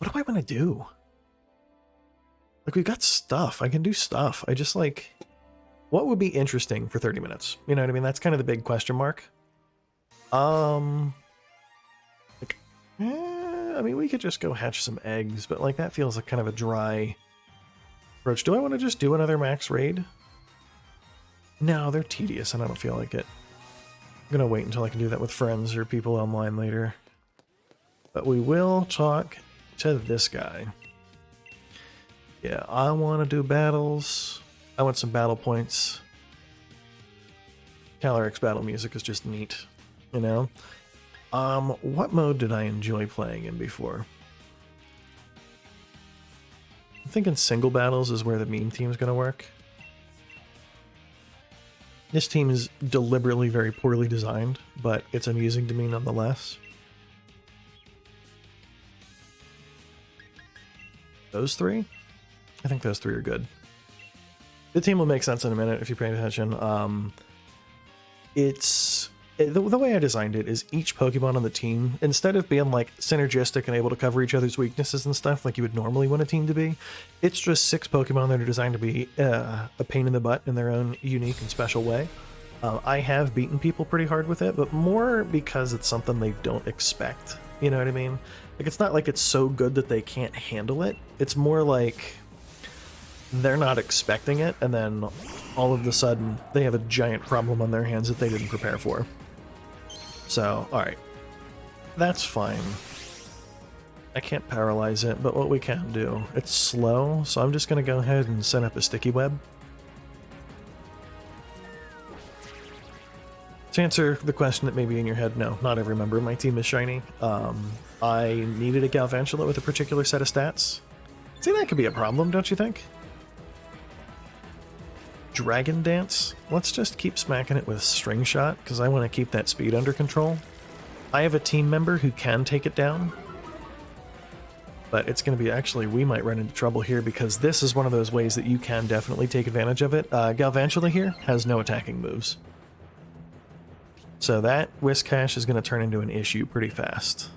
do I want to do? Like, we've got stuff. I can do stuff. I just, like, what would be interesting for 30 minutes? You know what I mean? That's kind of the big question mark. I mean, we could just go hatch some eggs, but, like, that feels like kind of a dry approach. Do I want to just do another max raid? No, they're tedious, and I don't feel like it. I'm gonna wait until I can do that with friends or people online later. But we will talk to this guy. Yeah, I want to do battles. I want some battle points. Galar's battle music is just neat, you know? What mode did I enjoy playing in before? I'm thinking single battles is where the meme team's gonna work. This team is deliberately very poorly designed, but it's amusing to me nonetheless. Those three? I think those three are good. The team will make sense in a minute if you pay attention. The way I designed it is each Pokemon on the team, instead of being like synergistic and able to cover each other's weaknesses and stuff like you would normally want a team to be, it's just 6 Pokemon that are designed to be a pain in the butt in their own unique and special way. I have beaten people pretty hard with it, but more because it's something they don't expect. You know what I mean? Like, it's not like it's so good that they can't handle it. It's more like they're not expecting it, and then all of a sudden they have a giant problem on their hands that they didn't prepare for. So, alright. That's fine. I can't paralyze it, but what we can do, it's slow, so I'm just going to go ahead and set up a sticky web. To answer the question that may be in your head, no, not every member of my team is shiny. I needed a Galvantula with a particular set of stats. See, that could be a problem, don't you think? Dragon Dance? Let's just keep smacking it with String Shot, because I want to keep that speed under control. I have a team member who can take it down, but it's going to be, actually, we might run into trouble here, because this is one of those ways that you can definitely take advantage of it. Galvantula here has no attacking moves. So that Whiscash is going to turn into an issue pretty fast.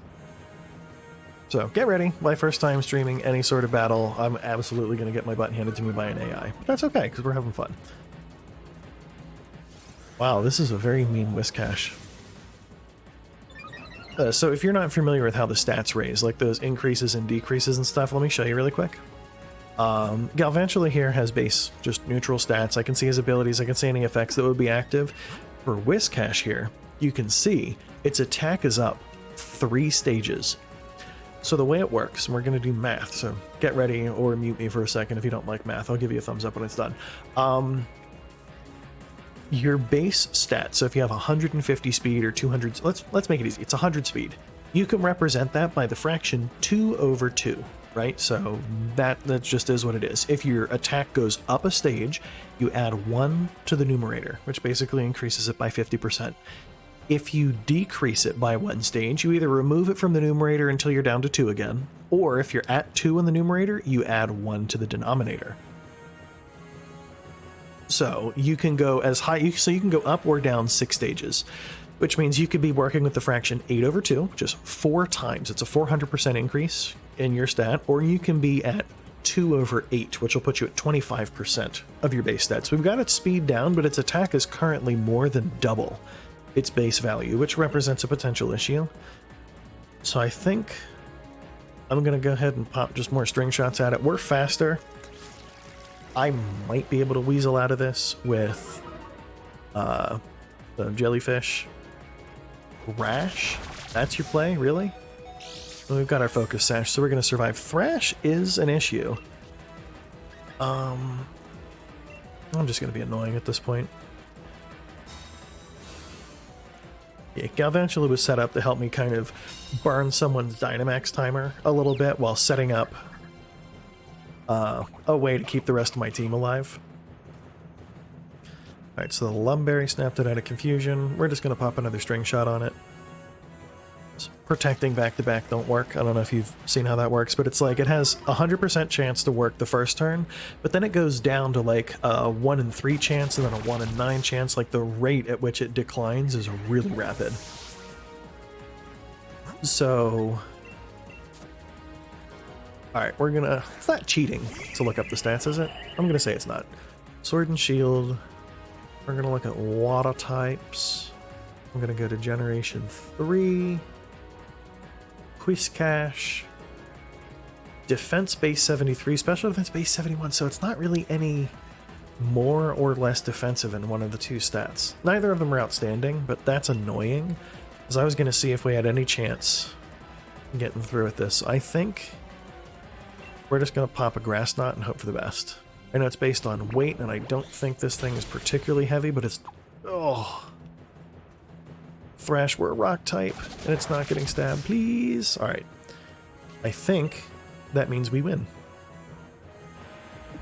So get ready. My first time streaming any sort of battle, I'm absolutely going to get my butt handed to me by an AI. But that's okay, because we're having fun. Wow, this is a very mean Whiscash. So if you're not familiar with how the stats raise, like those increases and decreases and stuff, let me show you really quick. Galvantula here has base, just neutral stats. I can see his abilities, I can see any effects that would be active. For Whiscash here, you can see its attack is up 3 stages. So the way it works, and we're going to do math, so get ready or mute me for a second if you don't like math. I'll give you a thumbs up when it's done. Your base stat, so if you have 150 speed or 200, let's make it easy. It's 100 speed. You can represent that by the fraction 2/2, right? So that just is what it is. If your attack goes up a stage, you add 1 to the numerator, which basically increases it by 50%. If you decrease it by 1 stage, you either remove it from the numerator until you're down to 2 again, or if you're at 2 in the numerator, you add 1 to the denominator. So you can go as high, so you can go up or down 6 stages, which means you could be working with the fraction 8/2, just 4 times. It's a 400% increase in your stat, or you can be at 2/8, which will put you at 25% of your base stats. We've got its speed down, but its attack is currently more than double its base value, which represents a potential issue. So I think I'm going to go ahead and pop just more string shots at it. We're faster. I might be able to weasel out of this with the jellyfish. Rash? That's your play? Really? Well, we've got our focus sash, so we're going to survive. Thrash is an issue. I'm just going to be annoying at this point. Yeah, Galvantula was set up to help me kind of burn someone's Dynamax timer a little bit while setting up a way to keep the rest of my team alive. Alright, so the Lumberry snapped it out of confusion. We're just going to pop another string shot on it. Protecting back-to-back don't work. I don't know if you've seen how that works, but it's like it has a 100% chance to work the first turn, but then it goes down to like a 1 in 3 chance and then a 1 in 9 chance. Like the rate at which it declines is really rapid. So, alright, we're gonna... It's not cheating to look up the stats, is it? I'm gonna say it's not. Sword and Shield. We're gonna look at water types. I'm gonna go to Generation 3. Whiskash, defense base 73, special defense base 71, so it's not really any more or less defensive in one of the 2 stats. Neither of them are outstanding, but that's annoying, because I was going to see if we had any chance getting through with this. I think we're just going to pop a Grass Knot and hope for the best. I know it's based on weight, and I don't think this thing is particularly heavy, but it's... Oh... Thrash, we're a rock type, and it's not getting stabbed, please. Alright. I think that means we win.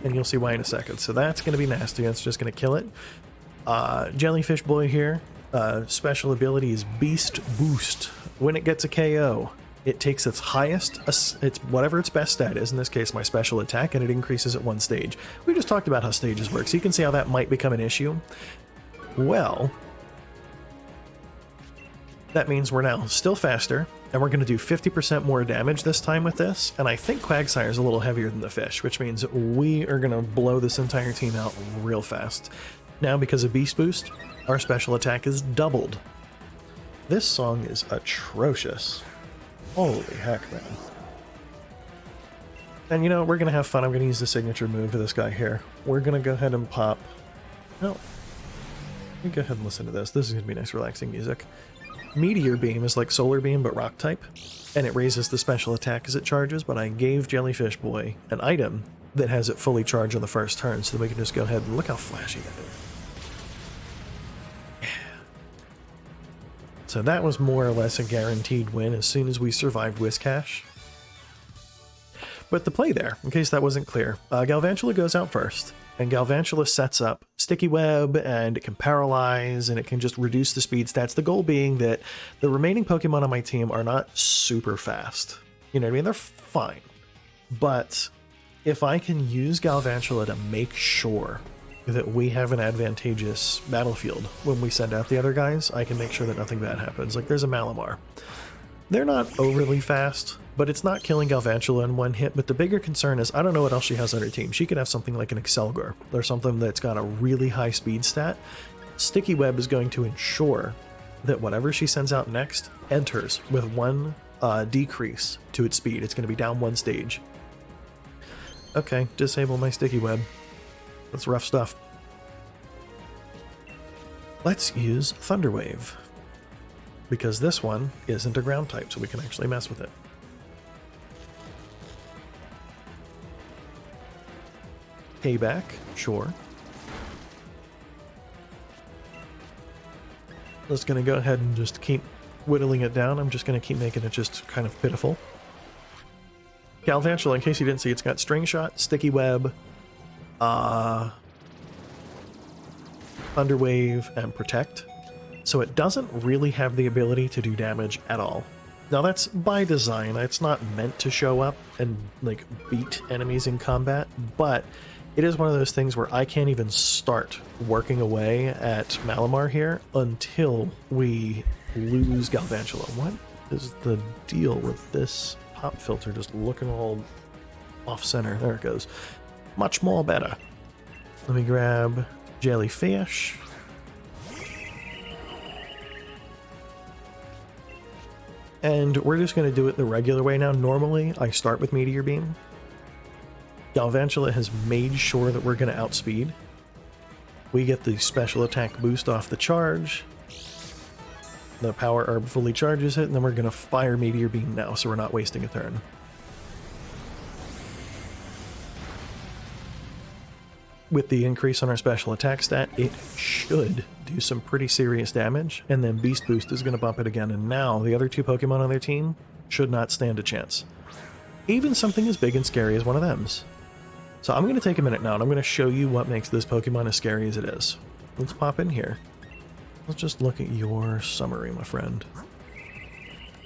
And you'll see why in a second. So that's going to be nasty. That's just going to kill it. Jellyfish Boy here. Special ability is Beast Boost. When it gets a KO, it takes its highest, it's whatever its best stat is, in this case my special attack, and it increases at 1 stage. We just talked about how stages work, so you can see how that might become an issue. Well... that means we're now still faster, and we're going to do 50% more damage this time with this, and I think Quagsire is a little heavier than the fish, which means we are going to blow this entire team out real fast. Now, because of Beast Boost, our special attack is doubled. This song is atrocious. Holy heck, man. And you know, we're going to have fun. I'm going to use the signature move for this guy here. We're going to go ahead and pop... No. Let me go ahead and listen to this. This is going to be nice, relaxing music. Meteor Beam is like Solar Beam, but rock type, and it raises the special attack as it charges, but I gave Jellyfish Boy an item that has it fully charged on the first turn, so that we can just go ahead and look how flashy that is. Yeah. So that was more or less a guaranteed win as soon as we survived Whiskash. But the play there, in case that wasn't clear, Galvantula goes out first, and Galvantula sets up Sticky Web, and it can paralyze, and it can just reduce the speed stats. The goal being that the remaining Pokemon on my team are not super fast. You know what I mean? They're fine. But if I can use Galvantula to make sure that we have an advantageous battlefield when we send out the other guys, I can make sure that nothing bad happens. Like, there's a Malamar. They're not overly fast, but it's not killing Galvantula in 1 hit. But the bigger concern is, I don't know what else she has on her team. She could have something like an Excelgor, or something that's got a really high speed stat. Sticky Web is going to ensure that whatever she sends out next enters with 1 decrease to its speed. It's going to be down 1 stage. Okay, disable my Sticky Web. That's rough stuff. Let's use Thunderwave. because this one isn't a ground type, so we can actually mess with it. Payback, sure. Just gonna go ahead and just keep whittling it down. I'm just gonna keep making it just kind of pitiful. Galvantula, in case you didn't see, it's got String Shot, Sticky Web, Thunder Wave, and Protect. So it doesn't really have the ability to do damage at all. Now that's by design. It's not meant to show up and like beat enemies in combat, but it is one of those things where I can't even start working away at Malamar here until we lose Galvantula. What is the deal with this pop filter just looking all off-center? There it goes. Much more better. Let me grab Jellyfish. And we're just going to do it the regular way now. Normally, I start with Meteor Beam. Galvantula has made sure that we're going to outspeed. We get the special attack boost off the charge. The Power Herb fully charges it, and then we're going to fire Meteor Beam now, so we're not wasting a turn. With the increase on our special attack stat, it should do some pretty serious damage, and then Beast Boost is going to bump it again, and now the other two Pokemon on their team should not stand a chance. Even something as big and scary as one of them's. So I'm going to take a minute now, and I'm going to show you what makes this Pokemon as scary as it is. Let's pop in here. Let's just look at your summary, my friend.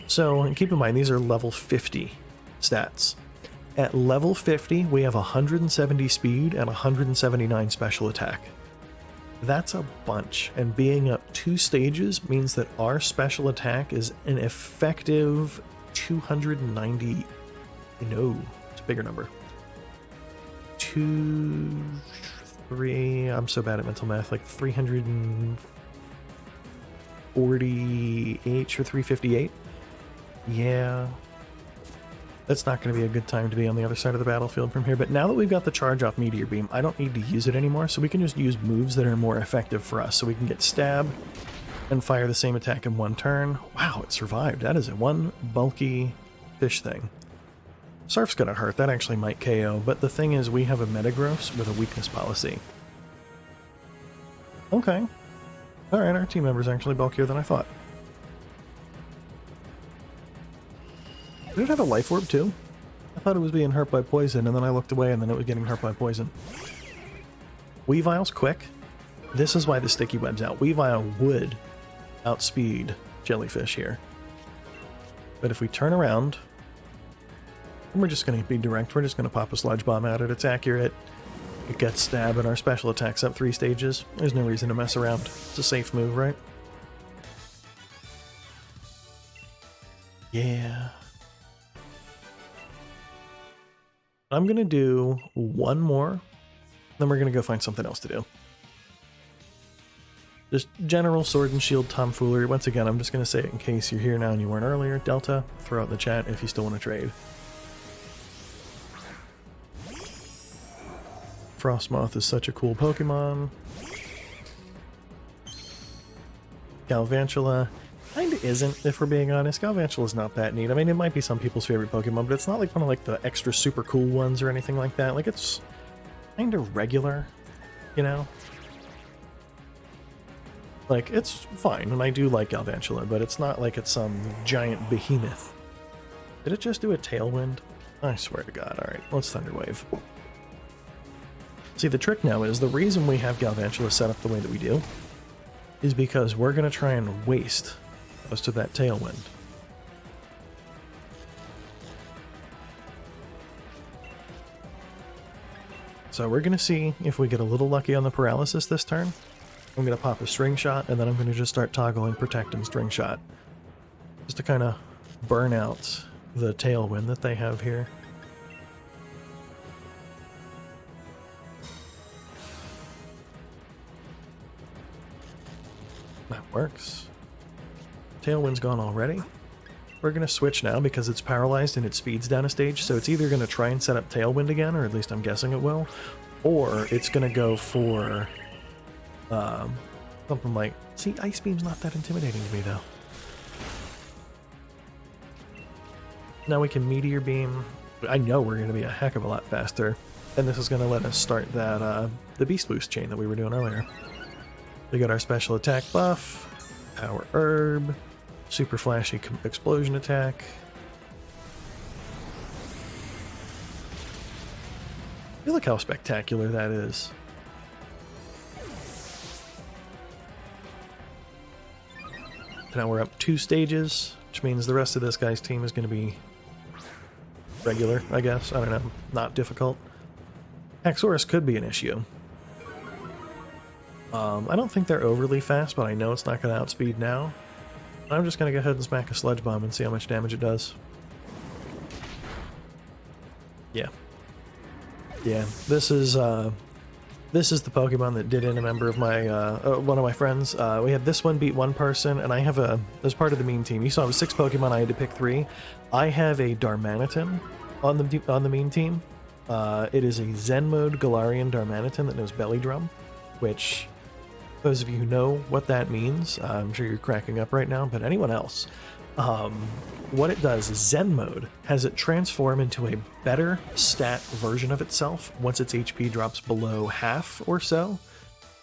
So, and keep in mind, these are level 50 stats. At level 50, we have 170 speed and 179 special attack. That's a bunch, and being up 2 stages means that our special attack is an effective 290... No, it's a bigger number. 2... 3... I'm so bad at mental math, like 348 or 358? Yeah... That's not going to be a good time to be on the other side of the battlefield from here, but now that we've got the charge off Meteor Beam, I don't need to use it anymore, so we can just use moves that are more effective for us. So we can get Stab and fire the same attack in one turn. Wow, it survived. That is a one bulky fish thing. Surf's gonna hurt. That actually might KO, but the thing is we have a Metagross with a weakness policy. Okay. Alright, our team member's actually bulkier than I thought. Did it have a life orb too? I thought it was being hurt by poison, and then I looked away and then it was getting hurt by poison. Weavile's quick. This is why the sticky web's out. Weavile would outspeed Jellyfish here. But if we turn around, we're just going to be direct. We're just going to pop a Sludge Bomb at it. It's accurate. It gets Stab, and our special attack's up 3 stages. There's no reason to mess around. It's a safe move, right? Yeah. I'm going to do one more, then we're going to go find something else to do. Just general Sword and Shield tomfoolery. Once again, I'm just going to say it in case you're here now and you weren't earlier. Delta, throw out in the chat if you still want to trade. Frostmoth is such a cool Pokemon. Galvantula kinda isn't, if we're being honest. Galvantula's not that neat. I mean, it might be some people's favorite Pokemon, but it's not like one of like the extra super cool ones or anything like that. Like, it's kinda regular, you know? Like, it's fine, and I do like Galvantula, but it's not like it's some giant behemoth. Did it just do a Tailwind? I swear to God. Alright, let's Thunder Wave. See, the trick now is, the reason we have Galvantula set up the way that we do is because we're going to try and waste most of that Tailwind. So we're going to see if we get a little lucky on the paralysis this turn. I'm going to pop a String Shot, and then I'm going to just start toggling Protect and String Shot. Just to kind of burn out the Tailwind that they have here. That works. Tailwind's gone already. We're going to switch now because it's paralyzed and it speeds down a stage, so it's either going to try and set up Tailwind again, or at least I'm guessing it will, or it's going to go for something like... See, Ice Beam's not that intimidating to me, though. Now we can Meteor Beam. I know we're going to be a heck of a lot faster. And this is going to let us start that the Beast Boost chain that we were doing earlier. We got our special attack buff, Power Herb, super flashy explosion attack. Look how spectacular that is. Now we're up 2 stages, which means the rest of this guy's team is going to be regular, I guess. I don't know, not difficult. Haxorus could be an issue. I don't think they're overly fast, but I know it's not going to outspeed now. I'm just going to go ahead and smack a Sludge Bomb and see how much damage it does. Yeah. Yeah, this is the Pokemon that did in a member of my, one of my friends. We had this one beat one person, and I have as part of the meme team. You saw it was 6 Pokemon, I had to pick 3. I have a Darmanitan on the meme team. It is a Zen mode Galarian Darmanitan that knows Belly Drum, which, those of you who know what that means, I'm sure you're cracking up right now, but anyone else, what it does is Zen mode has it transform into a better stat version of itself once its HP drops below half or so,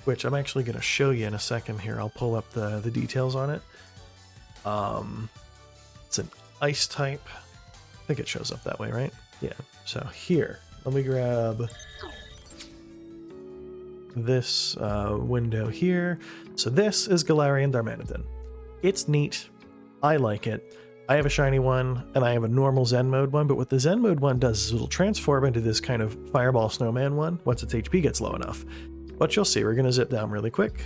which I'm actually going to show you in a second here. I'll pull up the details on it. It's an ice type. I think it shows up that way, right? Yeah. So here, let me grab this window here. So this is Galarian Darmanitan. It's neat. I like it. I have a shiny one, and I have a normal Zen mode one, but what the Zen mode one does is it'll transform into this kind of Fireball Snowman one once its HP gets low enough. But you'll see, we're going to zip down really quick.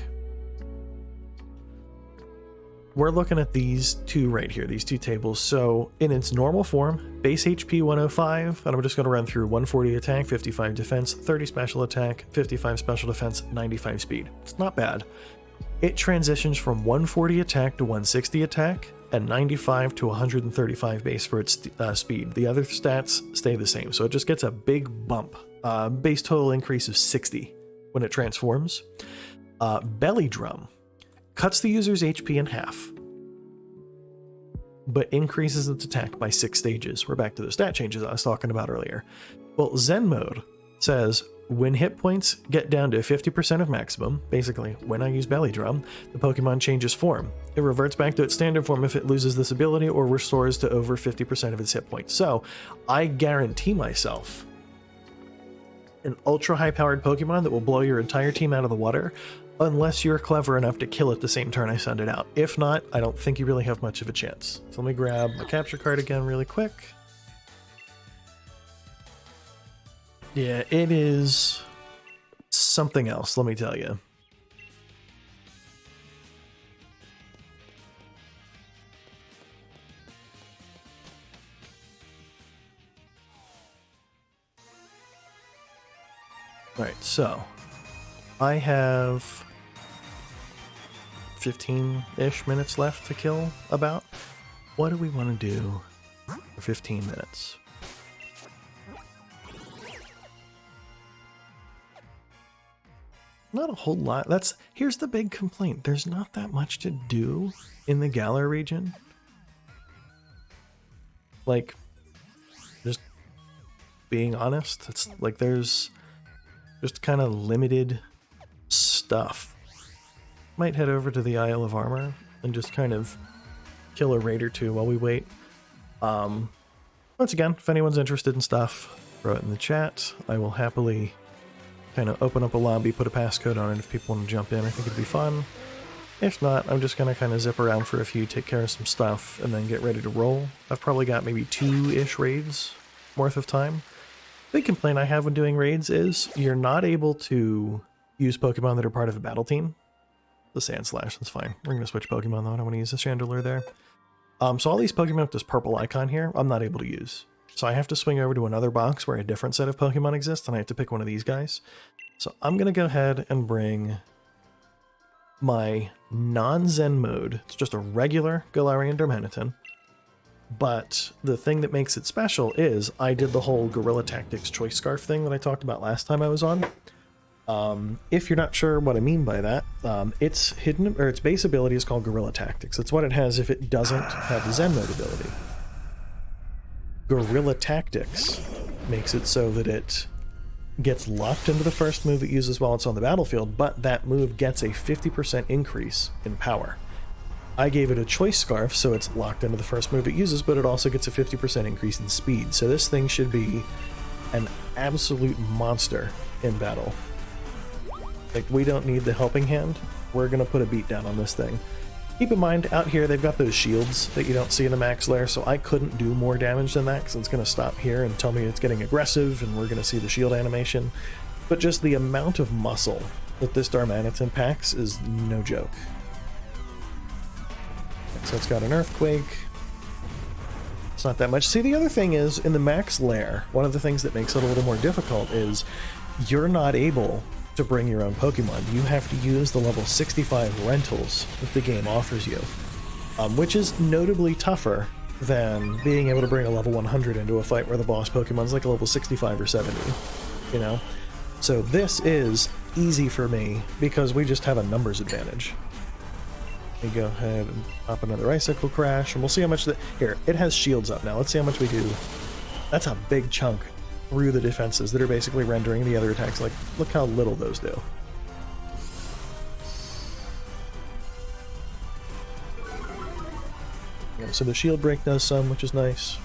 We're looking at these two right here, these 2 tables. So in its normal form, base HP 105, and I'm just going to run through 140 attack, 55 defense, 30 special attack, 55 special defense, 95 speed. It's not bad. It transitions from 140 attack to 160 attack, and 95 to 135 base for its speed. The other stats stay the same, so it just gets a big bump. Base total increase of 60 when it transforms. Belly Drum cuts the user's HP in half, but increases its attack by 6 stages. We're back to the stat changes I was talking about earlier. Well, Zen mode says, when hit points get down to 50% of maximum, basically when I use Belly Drum, the Pokemon changes form. It reverts back to its standard form if it loses this ability or restores to over 50% of its hit points. So I guarantee myself an ultra high powered Pokemon that will blow your entire team out of the water, unless you're clever enough to kill it the same turn I send it out. If not, I don't think you really have much of a chance. So let me grab my capture card again really quick. Yeah, it is something else, let me tell you. Alright, so I have 15-ish minutes left to kill about. What do we want to do for 15 minutes? Not a whole lot. Here's the big complaint. There's not that much to do in the Galar region. Like, just being honest, it's like there's just kind of limited stuff. Might head over to the Isle of Armor and just kind of kill a raid or 2 while we wait. Once again, if anyone's interested in stuff, throw it in the chat. I will happily kind of open up a lobby, put a passcode on it if people want to jump in. I think it'd be fun. If not, I'm just going to kind of zip around for a few, take care of some stuff, and then get ready to roll. I've probably got maybe 2-ish raids worth of time. Big complaint I have when doing raids is you're not able to use Pokemon that are part of a battle team. The Sandslash, that's fine. We're going to switch Pokemon though, I don't want to use the Chandelure there. So all these Pokemon with this purple icon here, I'm not able to use. So I have to swing over to another box where a different set of Pokemon exists, and I have to pick one of these guys. So I'm going to go ahead and bring my non-Zen mode. It's just a regular Galarian Darmanitan. But the thing that makes it special is I did the whole Guerrilla Tactics Choice Scarf thing that I talked about last time I was on. If you're not sure what I mean by that, its hidden, or its base ability is called Guerrilla Tactics. It's what it has if it doesn't have the Zen mode ability. Guerrilla Tactics makes it so that it gets locked into the first move it uses while it's on the battlefield, but that move gets a 50% increase in power. I gave it a choice scarf, so it's locked into the first move it uses, but it also gets a 50% increase in speed. So this thing should be an absolute monster in battle. Like, we don't need the helping hand. We're gonna put a beat down on this thing. Keep in mind, out here they've got those shields that you don't see in the max lair, so I couldn't do more damage than that, because it's gonna stop here and tell me it's getting aggressive, and we're gonna see the shield animation. But just the amount of muscle that this Darmanitan packs is no joke. So it's got an earthquake. It's not that much. See, the other thing is, in the max lair, one of the things that makes it a little more difficult is you're not able to bring your own Pokemon. You have to use the level 65 rentals that the game offers you, which is notably tougher than being able to bring a level 100 into a fight where the boss Pokemon's like a level 65 or 70, you know? So this is easy for me because we just have a numbers advantage. We go ahead and pop another Icicle Crash, and we'll see how much that... Here, it has shields up now. Let's see how much we do. That's a big chunk through the defenses that are basically rendering the other attacks. Like, look how little those do. Yeah, so the shield break does some, which is nice.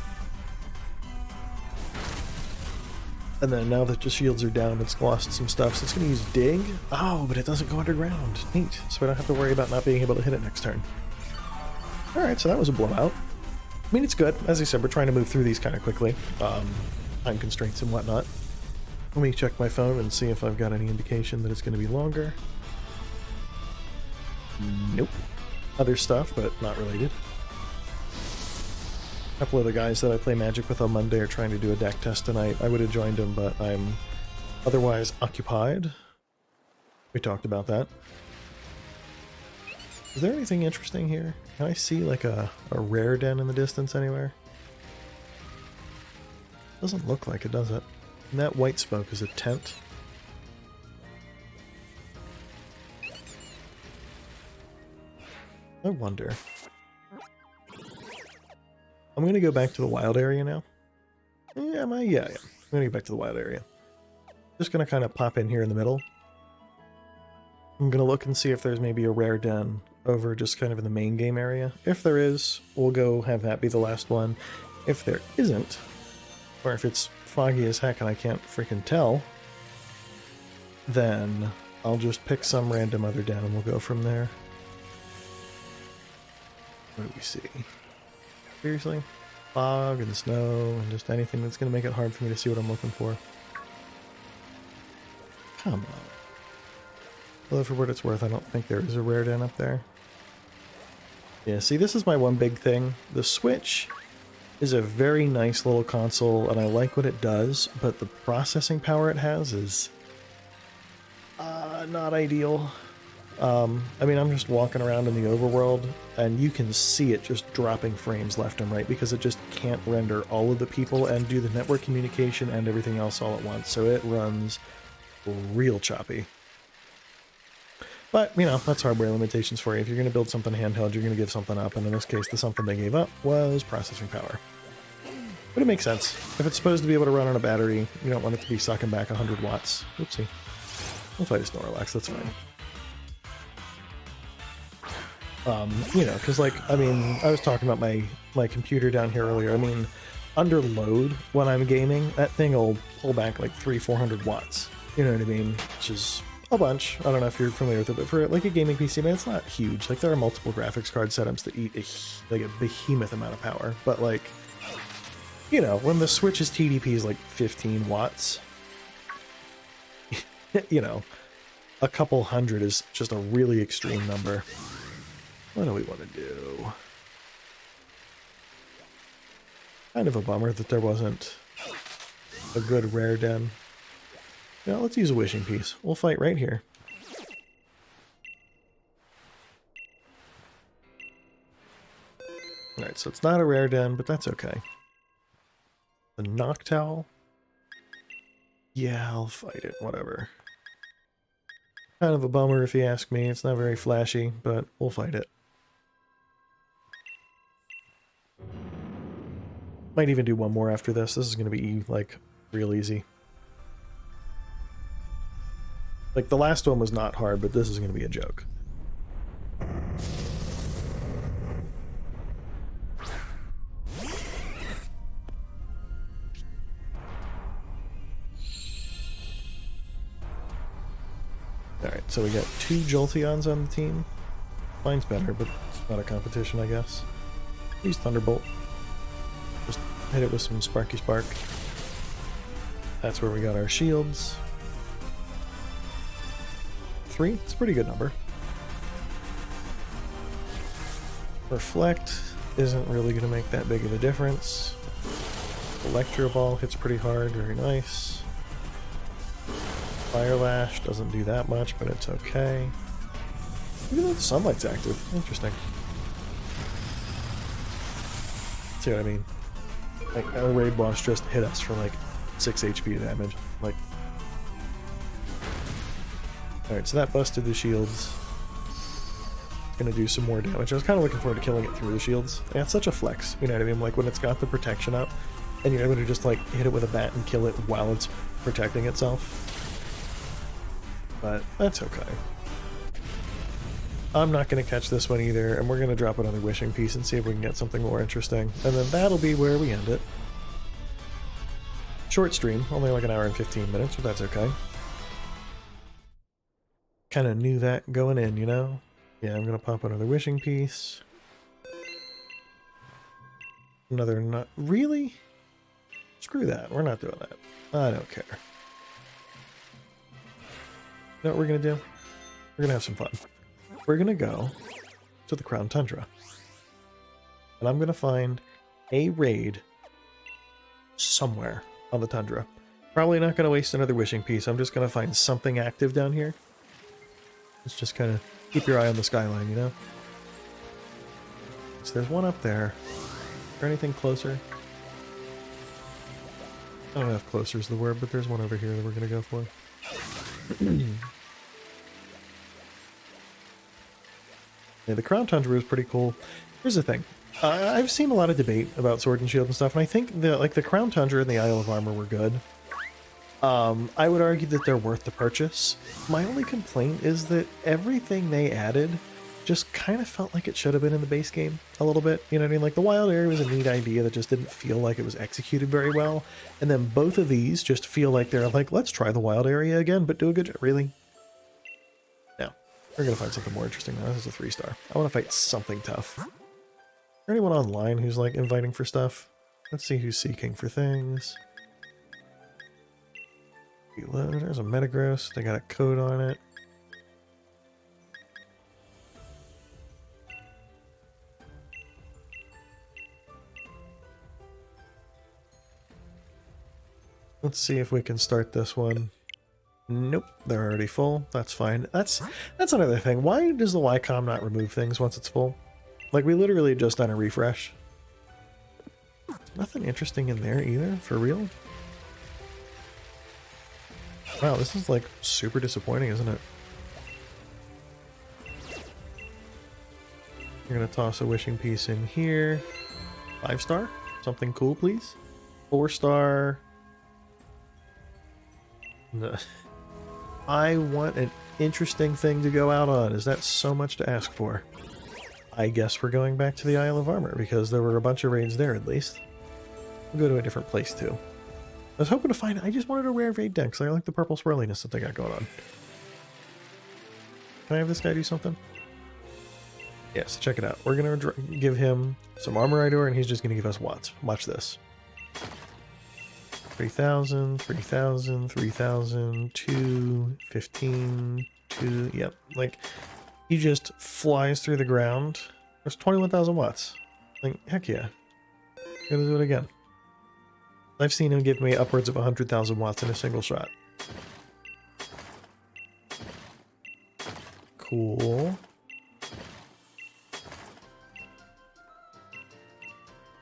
And then now that the shields are down, it's lost some stuff, so it's going to use Dig. Oh, but it doesn't go underground. Neat. So I don't have to worry about not being able to hit it next turn. Alright, so that was a blowout. I mean, it's good. As I said, we're trying to move through these kind of quickly. Time constraints and whatnot. Let me check my phone and see if I've got any indication that it's going to be longer. Nope. Other stuff, but not related. A couple of the guys that I play Magic with on Monday are trying to do a deck test tonight. I would have joined them, but I'm otherwise occupied. We talked about that. Is there anything interesting here? Can I see like a rare den in the distance anywhere? Doesn't look like it, does it? And that white smoke is a tent. I wonder. I'm going to go back to the wild area now. Yeah, I'm going to go back to the wild area. Just going to kind of pop in here in the middle. I'm going to look and see if there's maybe a rare den over just kind of in the main game area. If there is, we'll go have that be the last one. If there isn't, or if it's foggy as heck and I can't freaking tell, then I'll just pick some random other den and we'll go from there. What do we see? Seriously? Fog and snow and just anything that's going to make it hard for me to see what I'm looking for. Come on. Although for what it's worth, I don't think there is a rare den up there. Yeah, see, this is my one big thing. The Switch is a very nice little console, and I like what it does, but the processing power it has is not ideal. I mean, I'm just walking around in the overworld, and you can see it just dropping frames left and right because it just can't render all of the people and do the network communication and everything else all at once, so it runs real choppy. But, you know, that's hardware limitations for you. If you're going to build something handheld, you're going to give something up, and in this case, the something they gave up was processing power. But it makes sense. If it's supposed to be able to run on a battery, you don't want it to be sucking back 100 watts. Oopsie. We'll fight a Snorlax, that's fine. You know, because, like, I mean, I was talking about my computer down here earlier. I mean, under load when I'm gaming, that thing will pull back like 300-400 watts. You know what I mean? Which is a bunch. I don't know if you're familiar with it, but for like a gaming PC, man, it's not huge. Like, there are multiple graphics card setups that eat a behemoth amount of power. But, like, you know, when the Switch's TDP is like 15 watts, you know, a couple hundred is just a really extreme number. What do we want to do? Kind of a bummer that there wasn't a good rare den. Yeah, let's use a wishing piece. We'll fight right here. Alright, so it's not a rare den, but that's okay. The Noctowl? Yeah, I'll fight it, whatever. Kind of a bummer if you ask me. It's not very flashy, but we'll fight it. Might even do one more after this. This is going to be, like, real easy. Like, the last one was not hard, but this is going to be a joke. Alright, so we got 2 Jolteons on the team. Mine's better, but it's not a competition, I guess. Use Thunderbolt. Just hit it with some Sparky Spark. That's where we got our shields. 3? It's a pretty good number. Reflect isn't really going to make that big of a difference. Electro Ball hits pretty hard, very nice. Fire Lash doesn't do that much, but it's okay. Even though the Sunlight's active. Interesting. See what I mean? Like, our raid boss just hit us for like 6 HP damage. Like, alright, so that busted the shields. Gonna do some more damage. I was kind of looking forward to killing it through the shields. Yeah, it's such a flex, you know what I mean? Like, when it's got the protection up, and you're able to just, like, hit it with a bat and kill it while it's protecting itself. But that's okay. I'm not going to catch this one either, and we're going to drop another wishing piece and see if we can get something more interesting. And then that'll be where we end it. Short stream, only like an hour and 15 minutes, but that's okay. Kind of knew that going in, you know? Yeah, I'm going to pop another wishing piece. Another nut. Really? Screw that. We're not doing that. I don't care. You know what we're going to do? We're going to have some fun. We're going to go to the Crown Tundra. And I'm going to find a raid somewhere on the Tundra. Probably not going to waste another wishing piece. I'm just going to find something active down here. Let's just kind of keep your eye on the skyline, you know? So there's one up there. Is there anything closer? I don't know if closer is the word, but there's one over here that we're going to go for. Yeah, the Crown Tundra is pretty cool. Here's the thing. I've seen a lot of debate about Sword and Shield and stuff, and I think the Crown Tundra and the Isle of Armor were good. I would argue that they're worth the purchase. My only complaint is that everything they added just kind of felt like it should have been in the base game a little bit. You know what I mean? Like, the Wild Area was a neat idea that just didn't feel like it was executed very well. And then both of these just feel like they're like, let's try the Wild Area again, but do a good job. Really? No. We're going to find something more interesting now. This is a 3-star. I want to fight something tough. Is there anyone online who's, like, inviting for stuff? Let's see who's seeking for things. There's a Metagross. They got a code on it. Let's see if we can start this one. Nope, they're already full. That's fine. That's another thing. Why does the Wycom not remove things once it's full? Like, we literally just done a refresh. Nothing interesting in there either, for real. Wow, this is like super disappointing, isn't it? You're gonna toss a wishing piece in here. 5-star? Something cool, please. 4-star. No. I want an interesting thing to go out on. Is that so much to ask for? I guess we're going back to the Isle of Armor, because there were a bunch of raids there at least. We'll go to a different place too. I was hoping to find... I just wanted a rare raid deck, because I like the purple swirliness that they got going on. Can I have this guy do something? Yes, check it out. We're going to give him some Armorite ore, and he's just going to give us watts. Watch this. 3,000, 3,000, 3,000, 2, 15, 2... Yep, like, he just flies through the ground. There's 21,000 watts. Like, heck yeah. Gonna do it again. I've seen him give me upwards of 100,000 watts in a single shot. Cool.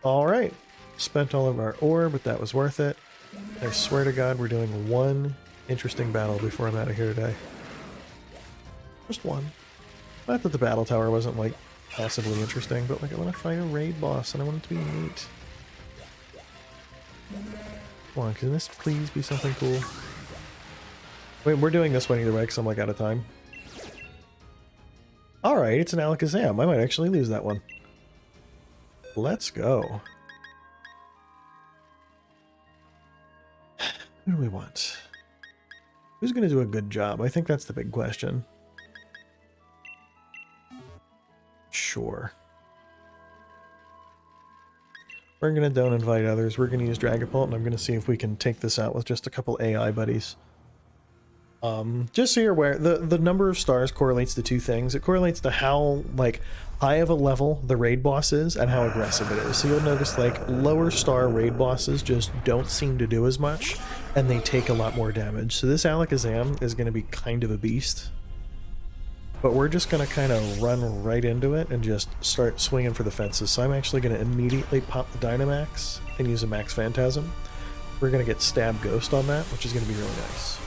Alright. Spent all of our ore, but that was worth it. I swear to God, we're doing one interesting battle before I'm out of here today. Just one. Not that the battle tower wasn't, like, massively interesting, but, like, I want to fight a raid boss, and I want it to be neat. Come on, can this please be something cool? Wait, we're doing this one either way because I'm like out of time. Alright, it's an Alakazam. I might actually lose that one. Let's go. Who do we want? Who's going to do a good job? I think that's the big question. Sure. We're going to don't invite others. We're going to use Dragapult, and I'm going to see if we can take this out with just a couple AI buddies. Just so you're aware, the number of stars correlates to two things. It correlates to how, like, high of a level the raid boss is and how aggressive it is. So you'll notice, like, lower star raid bosses just don't seem to do as much, and they take a lot more damage. So this Alakazam is going to be kind of a beast. But we're just going to kind of run right into it and just start swinging for the fences. So I'm actually going to immediately pop the Dynamax and use a Max Phantasm. We're going to get Stab Ghost on that, which is going to be really nice.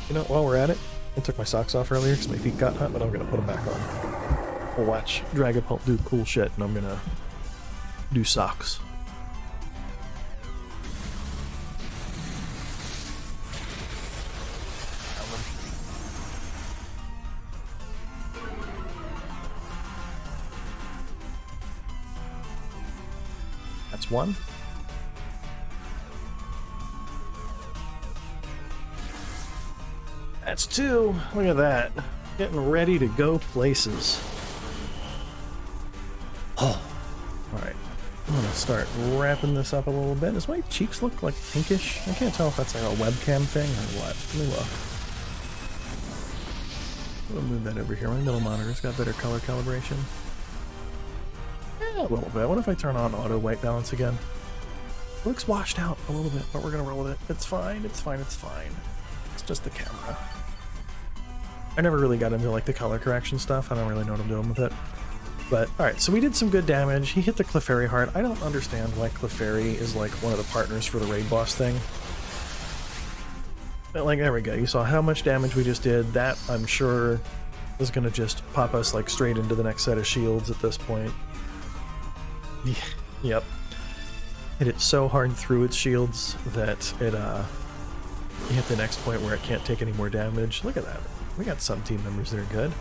You know, while we're at it, I took my socks off earlier because my feet got hot, but I'm going to put them back on. We'll watch Dragapult do cool shit, and I'm going to do socks. That's one. That's two. Look at that. Getting ready to go places. Oh. Alright. I'm gonna start wrapping this up a little bit. Does my cheeks look like pinkish? I can't tell if that's like a webcam thing or what. Let me look. I'm gonna move that over here. My middle monitor's got better color calibration. Yeah, a little bit. What if I turn on auto white balance again? It looks washed out a little bit, but we're gonna roll with it. It's fine, it's fine, it's fine. It's just the camera. I never really got into like the color correction stuff. I don't really know what I'm doing with it. But, alright, so we did some good damage. He hit the Clefairy Heart. I don't understand why Clefairy is like one of the partners for the raid boss thing. But, like, there we go. You saw how much damage we just did. That, I'm sure, is going to just pop us like straight into the next set of shields at this point. Yep. Hit it so hard through its shields that it hit the next point where it can't take any more damage. Look at that. We got some team members that are good.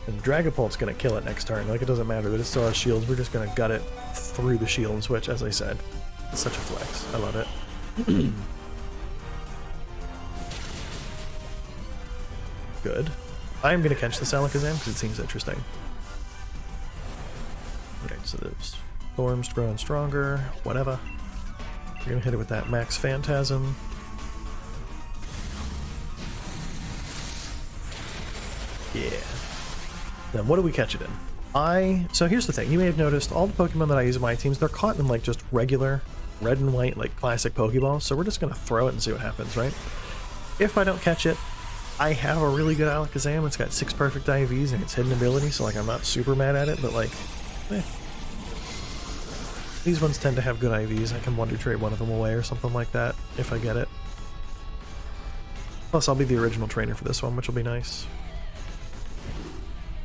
And Dragapult's gonna kill it next turn. Like, it doesn't matter that it still has shields. We're just gonna gut it through the shields, which, as I said, is such a flex. I love it. Good. I'm gonna catch this Alakazam because it seems interesting. Alright, so the Storm's growing stronger. Whatever. We're gonna hit it with that Max Phantasm. Yeah. Then what do we catch it in? So here's the thing. You may have noticed all the Pokemon that I use in my teams, they're caught in like just regular red and white, like classic Pokeballs. So we're just going to throw it and see what happens, right? If I don't catch it, I have a really good Alakazam. It's got 6 perfect IVs and its hidden ability, so like I'm not super mad at it, but like, these ones tend to have good IVs. I can Wonder Trade one of them away or something like that if I get it. Plus I'll be the original trainer for this one, which will be nice.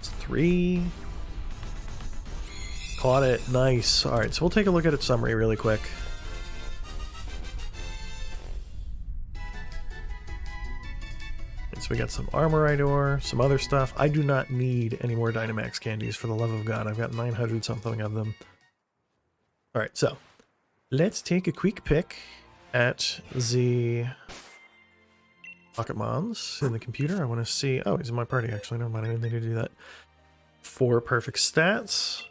3. Caught it. Nice. Alright, so we'll take a look at its summary really quick. So we got some Armorite ore, some other stuff. I do not need any more Dynamax candies, for the love of God. I've got 900 something of them. Alright, so let's take a quick pick at the Pokémons in the computer. I want to see... Oh, he's in my party, actually. Never mind, I didn't need to do that. 4 perfect stats.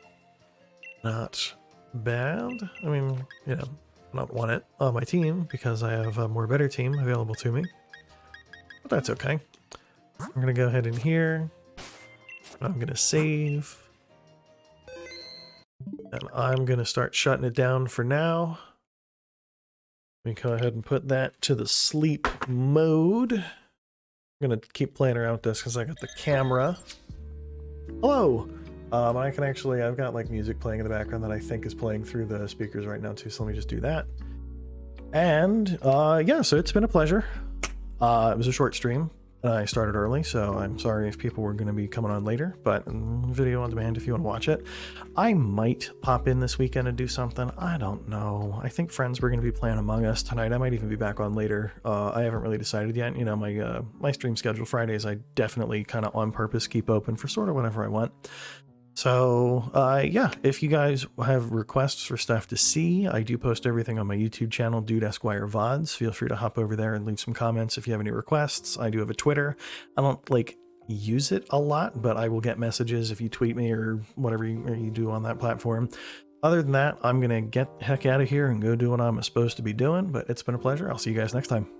Not bad. I mean, you know, I don't want it on my team because I have a more better team available to me. But that's okay. I'm going to go ahead in here. I'm going to save. And I'm going to start shutting it down for now. Let me go ahead and put that to the sleep mode. I'm going to keep playing around with this because I got the camera. Hello! I can actually, I've got like music playing in the background that I think is playing through the speakers right now too, so let me just do that. And yeah, so it's been a pleasure. It was a short stream, I started early, so I'm sorry if people were going to be coming on later, but video on demand if you want to watch it. I might pop in this weekend and do something. I don't know. I think friends were going to be playing Among Us tonight. I might even be back on later. I haven't really decided yet. You know, my stream schedule Fridays, I definitely kind of on purpose keep open for sort of whenever I want. So, yeah, if you guys have requests for stuff to see, I do post everything on my YouTube channel, Dude Esquire VODs. Feel free to hop over there and leave some comments if you have any requests. I do have a Twitter. I don't, like, use it a lot, but I will get messages if you tweet me or whatever you do on that platform. Other than that, I'm going to get the heck out of here and go do what I'm supposed to be doing, but it's been a pleasure. I'll see you guys next time.